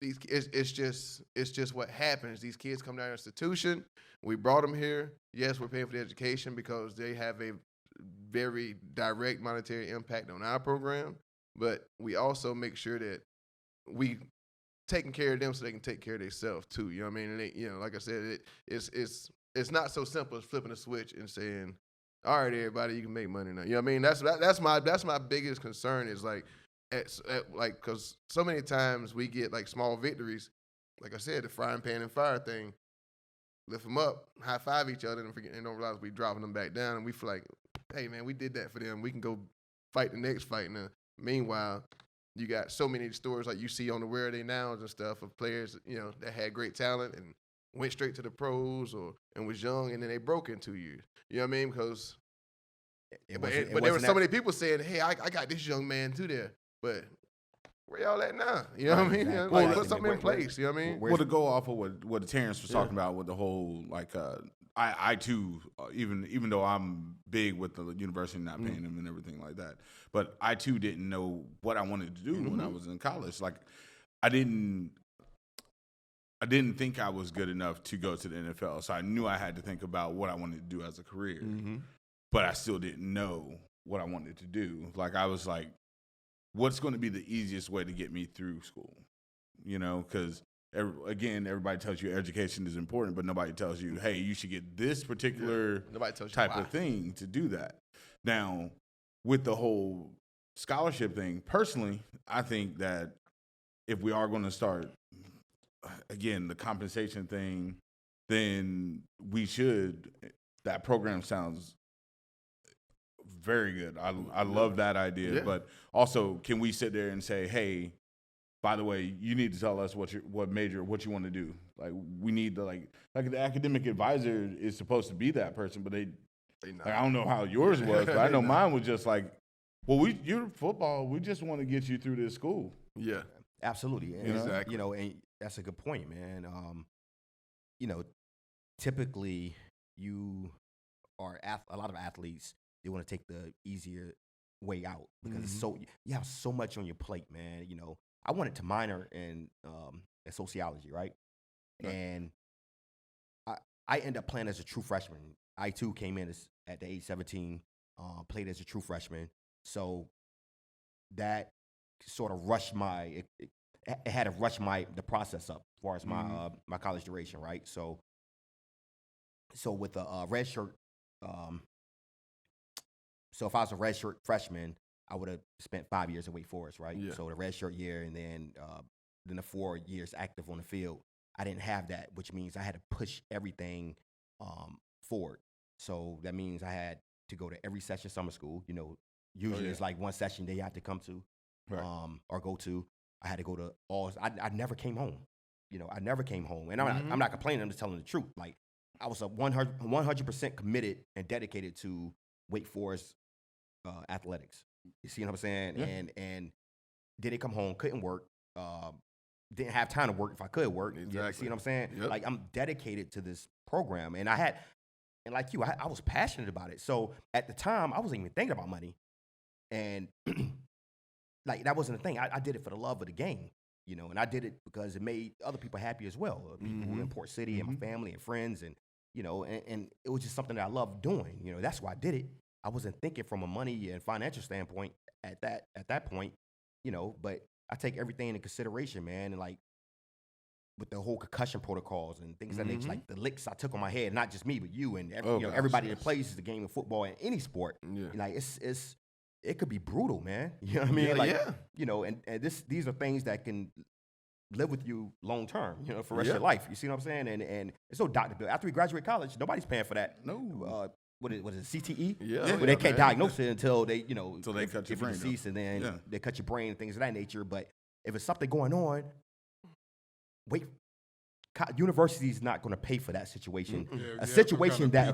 it's just what happens. These kids come to our institution. We brought them here. Yes, we're paying for the education because they have a very direct monetary impact on our program. But we also make sure that we taking care of them so they can take care of themselves too. You know what I mean? And they, like I said, it's not so simple as flipping a switch and saying, "All right, everybody, you can make money now." You know what I mean? That's my biggest concern is like, because so many times we get like small victories. Like I said, the frying pan and fire thing. Lift them up, high five each other, and don't realize we dropping them back down, and we feel like, hey man, we did that for them. We can go fight the next fight now. Meanwhile, you got so many stories like you see on the Where Are They Nows and stuff of players, that had great talent and went straight to the pros and was young and then they broke in 2 years. You know what I mean? Because but there were so many people saying, hey, I got this young man too there. But where y'all at now? You know what I mean? Exactly. Like, put something in place. You know what I mean? Well, to go off of what Terrence was talking about with the whole I too, even though I'm big with the university not paying them and everything like that, but I too didn't know what I wanted to do when I was in college. Like I didn't think I was good enough to go to the NFL, so I knew I had to think about what I wanted to do as a career. But I still didn't know what I wanted to do. Like I was like, what's going to be the easiest way to get me through school? Because again, everybody tells you education is important, but nobody tells you, hey, you should get this particular type of thing to do that. Now, with the whole scholarship thing, personally, I think that if we are going to start, again, the compensation thing, then we should. That program sounds very good. I love that idea. But also, can we sit there and say, hey, by the way, you need to tell us what you want to do. Like we need to like the academic advisor is supposed to be that person, but they like, I don't know how yours was, but I know mine was just like, well, you're football. We just want to get you through this school. Yeah, absolutely. And, exactly. And that's a good point, man. Typically you are a lot of athletes. They want to take the easier way out because it's you have so much on your plate, man. I wanted to minor in sociology, right? And I ended up playing as a true freshman. I too came in at the age 17, played as a true freshman. So that sort of rushed it had to rush the process up as far as my college duration, right? So with a red shirt, so if I was a red shirt freshman, I would have spent 5 years at Wake Forest, right? Yeah. So the red shirt year and then the 4 years active on the field. I didn't have that, which means I had to push everything forward. So that means I had to go to every session summer school. Usually it's like one session they have to come to or go to. I had to go to all. I never came home. I never came home. And I'm not complaining. I'm just telling the truth. Like I was 100% committed and dedicated to Wake Forest athletics. You see what I'm saying? Yeah. And didn't come home, couldn't work, didn't have time to work if I could work. Exactly. You see what I'm saying? Yep. Like I'm dedicated to this program, and I like you, I was passionate about it. So at the time, I wasn't even thinking about money, and like that wasn't a thing. I did it for the love of the game, and I did it because it made other people happy as well. People who were in Port City and my family and friends, and and it was just something that I loved doing. That's why I did it. I wasn't thinking from a money and financial standpoint at that point, but I take everything into consideration, man. And like with the whole concussion protocols and things that nature, like the licks I took on my head, not just me, but you and everybody that plays the game of football in any sport. Yeah. Like it could be brutal, man. You know what I mean? Yeah, like, yeah. you know, and these are things that can live with you long term, you know, for the rest of your life. You see what I'm saying? And it's no doctor bill. After we graduate college, nobody's paying for that. No. What is it, CTE? Yeah. Where they can't diagnose it until they, you know, Until they cut your brain deceased, and then they cut your brain and things of that nature. But if it's something going on, university's not going to pay for that situation. A situation that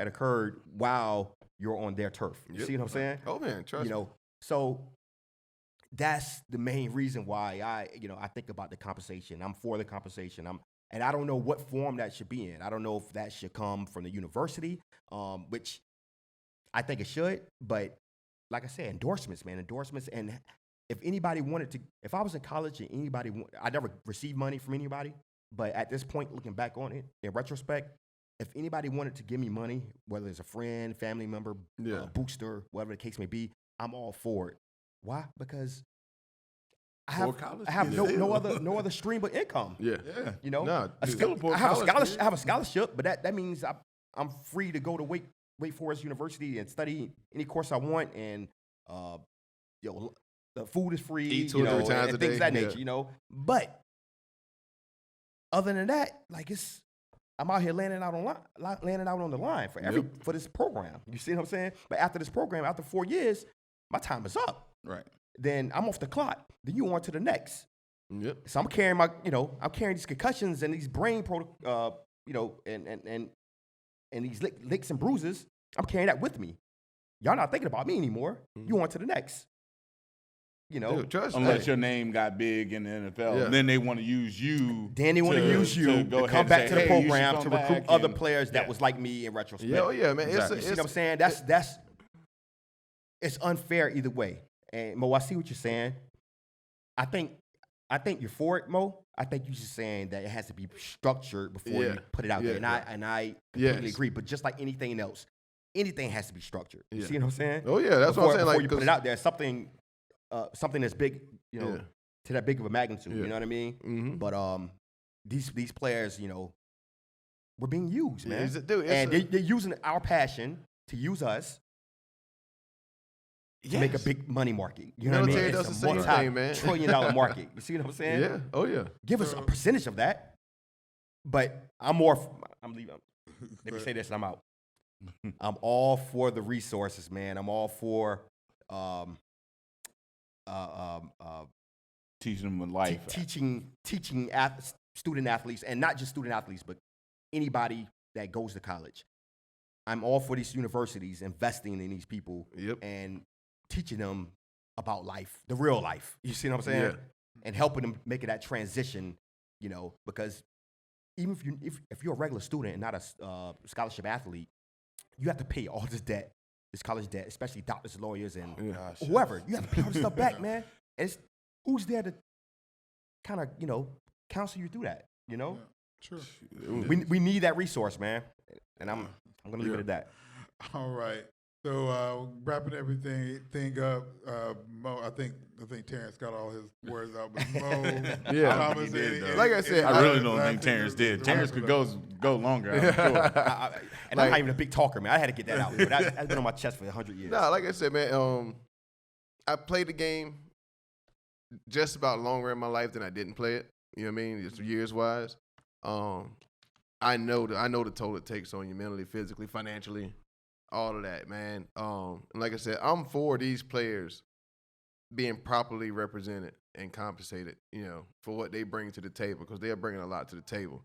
occurred while you're on their turf. You see what I'm saying? Oh man, trust me. You know, so that's the main reason why I think about the compensation. I'm for the compensation. And I don't know what form that should be in. I don't know if that should come from the university, which I think it should. But like I said, endorsements, man, endorsements. And if anybody wanted to, if I was in college and I never received money from anybody, but at this point, looking back on it, in retrospect, if anybody wanted to give me money, whether it's a friend, family member, booster, whatever the case may be, I'm all for it. Why? Because I have no other stream of income. Yeah. You know, Nah, I have a scholarship, but that means I'm free to go to Wake Forest University and study any course I want, and the food is free, eat 2 or 3 times a day, things of that nature, you know. But other than that, like I'm out here landing out on the line for this program. You see what I'm saying? But after this program, after 4 years, my time is up. Right. Then I'm off the clock. Then you on to the next. Yep. So I'm carrying I'm carrying these concussions and these brain and these licks and bruises. I'm carrying that with me. Y'all not thinking about me anymore. You on to the next. You know, dude, trust unless me. your name got big in the NFL, then they want to use you. Then they want to use you to come back to the program to recruit other players that was like me in retrospect. Yeah, man. Exactly. You see what I'm saying? That's it's unfair either way. And Mo, I see what you're saying. I think you're for it, Mo. I think you're just saying that it has to be structured before you put it out there. And I completely agree. But just like anything else, anything has to be structured. You see what I'm saying? Oh yeah, that's what I'm saying. Before Like you put it out there, something that's big, you know, to that big of a magnitude. You know what I mean? Mm-hmm. But these players, you know, we're being used, man. They're using our passion to use us. To make a big money market. You know what I mean? Does It's the a same thing, man. multi-trillion-dollar market. You see what I'm saying? Yeah. Oh yeah. Give us a percentage of that. But I'm leaving. Let me say this and I'm out. I'm all for the resources, man. I'm all for teaching them life. Teaching student athletes, and not just student athletes, but anybody that goes to college. I'm all for these universities investing in these people and teaching them about life, the real life. You see what I'm saying? Yeah. And helping them make that transition, you know, because even if you're a regular student and not a scholarship athlete, you have to pay all this debt, this college debt, especially doctors, lawyers, and whoever. You have to pay all this stuff back, man. And who's there to kind of, you know, counsel you through that, you know? Yeah, sure. We need that resource, man. And I'm going to leave it at that. All right. So wrapping everything up, Mo, I think Terence got all his words out, but Mo, he did, like I said, I really don't think Terence did. Terence could go longer, I'm sure. I'm not even a big talker, man. I had to get that out. But that's been on my chest for 100 years. Nah, like I said, man, I played the game just about longer in my life than I didn't play it. You know what I mean? Just years-wise. I know the toll it takes on you mentally, physically, financially, all of that, man. And like I said, I'm for these players being properly represented and compensated, you know, for what they bring to the table, because they're bringing a lot to the table.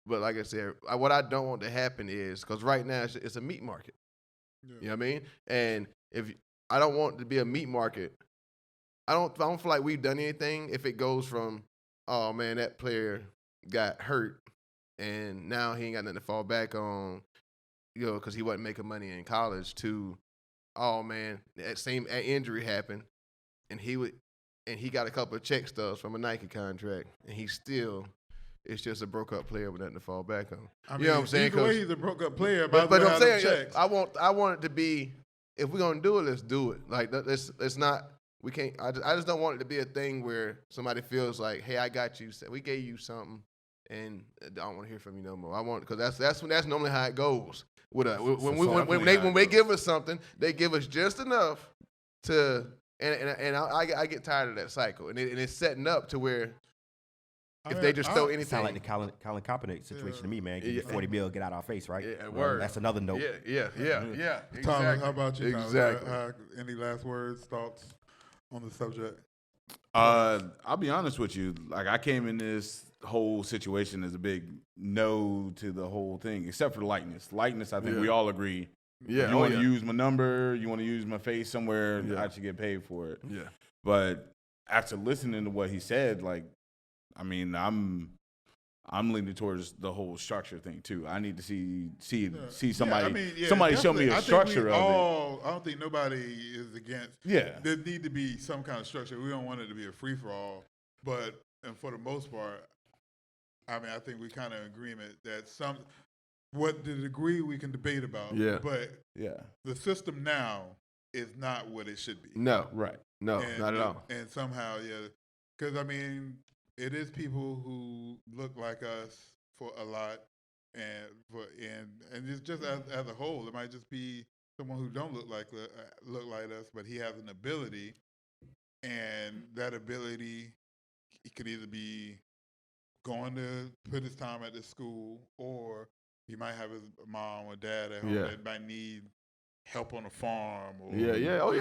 But like I said, what I don't want to happen is, because right now it's a meat market. Yeah. You know what I mean? And I don't want it to be a meat market. I don't feel like we've done anything if it goes from, oh man, that player got hurt and now he ain't got nothing to fall back on, you know, because he wasn't making money in college, to, oh man, that injury happened and he got a couple of check stubs from a Nike contract, and it's just a broke up player with nothing to fall back on. I mean, you know what I'm saying? Either way, he's a broke up player. But I'm saying, I want it to be, if we're gonna do it, let's do it. Like let's not we can't. I just don't want it to be a thing where somebody feels like, hey, I got you. We gave you something, and I don't want to hear from you no more. I want because that's normally how it goes with us. When they give us something, they give us just enough to, and I get tired of that cycle, and it's setting up to where. If they just throw anything. Sound like the Colin Kaepernick situation to me, man. Give you 40 mil, get out of our face, right? Yeah, word. That's another note. Yeah. Exactly. Thomas, how about you? Exactly. Any last words, thoughts on the subject? I'll be honest with you. Like, I came in this whole situation as a big no to the whole thing, except for the likeness. Likeness, I think we all agree. Yeah. You want to use my number, you want to use my face somewhere, I should get paid for it. Yeah. But after listening to what he said, like, I mean, I'm leaning towards the whole structure thing too. I need to see somebody show me a structure of it. I don't think nobody is against. Yeah, there need to be some kind of structure. We don't want it to be a free for all, and for the most part, I mean, I think we kind of agreement that what the degree we can debate about. Yeah, but the system now is not what it should be. No, right. No, not at all. And somehow, because I mean. It is people who look like us for a lot, and it's just as a whole. It might just be someone who don't look like us, but he has an ability, and that ability, he could either be going to put his time at the school, or he might have his mom or dad at home that might need help on the farm, or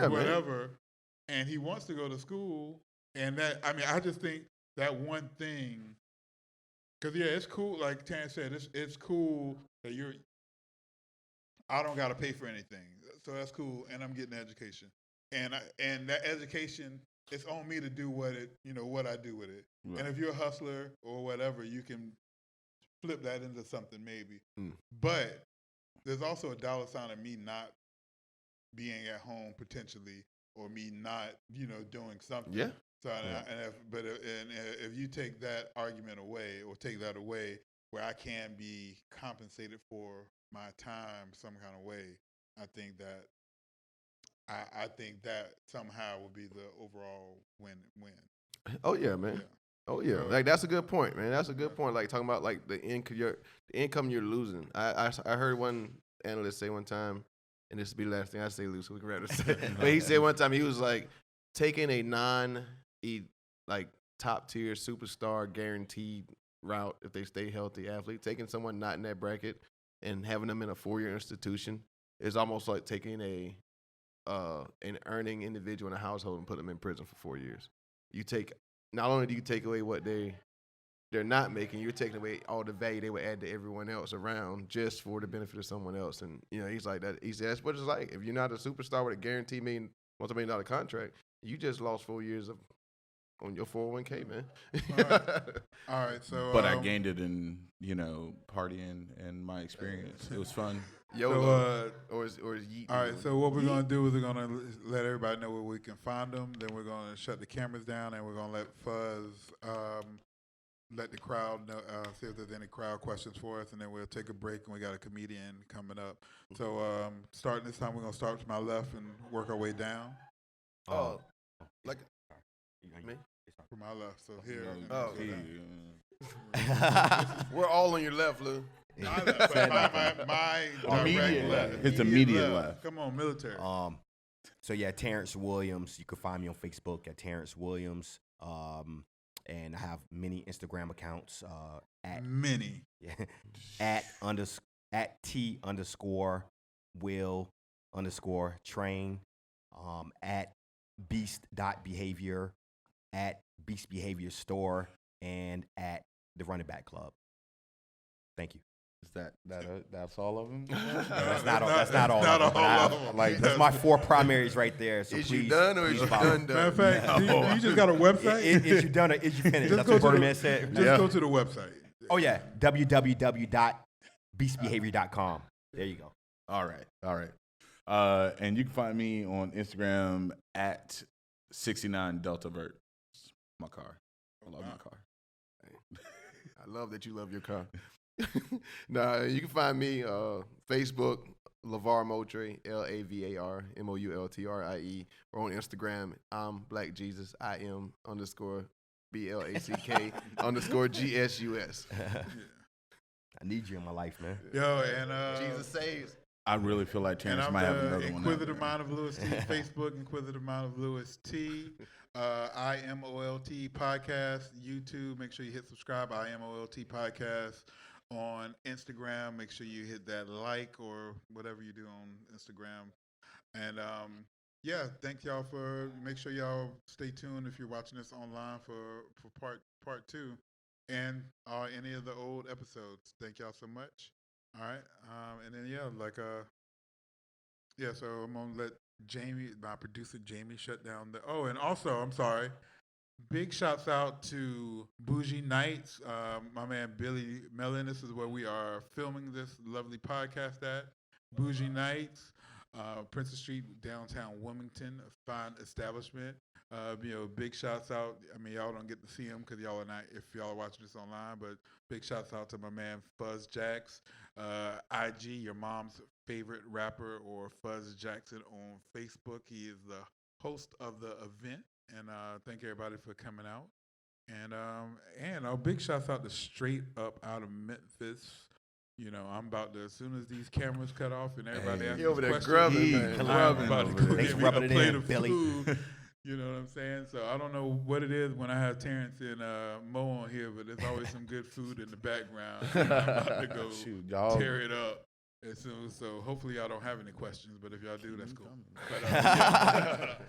whatever, man. And he wants to go to school, and I just think. That one thing, because it's cool. Like Tarence said, it's cool that I don't got to pay for anything, so that's cool, and I'm getting education, and that education, it's on me to do what I do with it. Right. And if you're a hustler or whatever, you can flip that into something maybe. But there's also a dollar sign of me not being at home potentially, or me not doing something. Yeah. So, if you take that argument away, or take that away, where I can be compensated for my time some kind of way, I think that somehow will be the overall win-win. Oh yeah, man. Yeah. Oh yeah, like that's a good point, man. That's a good point. Like talking about like the income you're losing. I heard one analyst say one time, and this will be the last thing I say, Lou, so we can wrap this up. But he said one time he was like taking a like top tier superstar guaranteed route if they stay healthy athlete, taking someone not in that bracket and having them in a 4-year institution is almost like taking an earning individual in a household and put them in prison for 4 years. Not only do you take away what they're not making, you're taking away all the value they would add to everyone else around just for the benefit of someone else. And he's like that. He said that's what it's like. If you're not a superstar with a guaranteed $multi-million contract, you just lost 4 years on your 401k, man. All right. So, but I gained it in partying and my experience. It was fun. Or is yeet. All right. So what we're gonna do is we're gonna let everybody know where we can find them. Then we're gonna shut the cameras down, and we're gonna let Fuzz let the crowd know, see if there's any crowd questions for us, and then we'll take a break. And we got a comedian coming up. So starting this time, we're gonna start to my left and work our way down. Like me? From my left, so here. We're all on your left, Lou. My left, my immediate left. His immediate left. Come on, military. So yeah, Tarence Williams. You can find me on Facebook at Tarence Williams. And I have many Instagram accounts. At T_Will_train. At beast.behavior, at Beast Behavior Store, and at the Running Back Club. Thank you. Is that's all of them? That's not all of them. Like that's my 4 primaries right there. So is please, you done or is you done? Matter of fact, you just got a website? Is you done or is you finished? That's what Birdman said. Just go to the website. Oh yeah, www.beastbehavior.com. There you go. All right. And you can find me on Instagram at 69 Delta Vert. My car. I love my car. I love that you love your car. Nah, you can find me Facebook Lavar Moultrie, LavarMoultrie. We're on Instagram. I'm Black Jesus. I am _BLACK _GSUS. I need you in my life, man. Yo, and Jesus saves. I really feel like and Terrence I'm might have the another one. Inquisitive Mind of Louis T. Facebook, Inquisitive Mind of Louis T. IMoLT Podcast. YouTube, make sure you hit subscribe. IMoLT Podcast. On Instagram, make sure you hit that like or whatever you do on Instagram. And yeah, thank y'all for. Make sure y'all stay tuned if you're watching this online for part 2 and any of the old episodes. Thank y'all so much. All right, and then so I'm gonna let my producer Jamie, shut down the. Oh, and also, I'm sorry. Big shouts out to Bourgie Nights, my man Billy Mellon. This is where we are filming this lovely podcast at. Bourgie Nights, Princess Street, downtown Wilmington, a fine establishment. Big shouts out. I mean, y'all don't get to see him because y'all are not, if y'all are watching this online, but big shouts out to my man Fuzz Jackson, IG, your mom's favorite rapper, or Fuzz Jackson on Facebook. He is the host of the event. And thank everybody for coming out. And big shouts out to Straight Up out of Memphiz. I'm about to, as soon as these cameras cut off and everybody asks over there questions, grubbing, man. I'm about to go Thanks get for me rubbing a it plate in, of Billy. food. You know what I'm saying? So I don't know what it is when I have Terrence and Mo on here, but there's always some good food in the background. I'm about to go y'all tear it up. So hopefully y'all don't have any questions, but if y'all do, that's cool. But,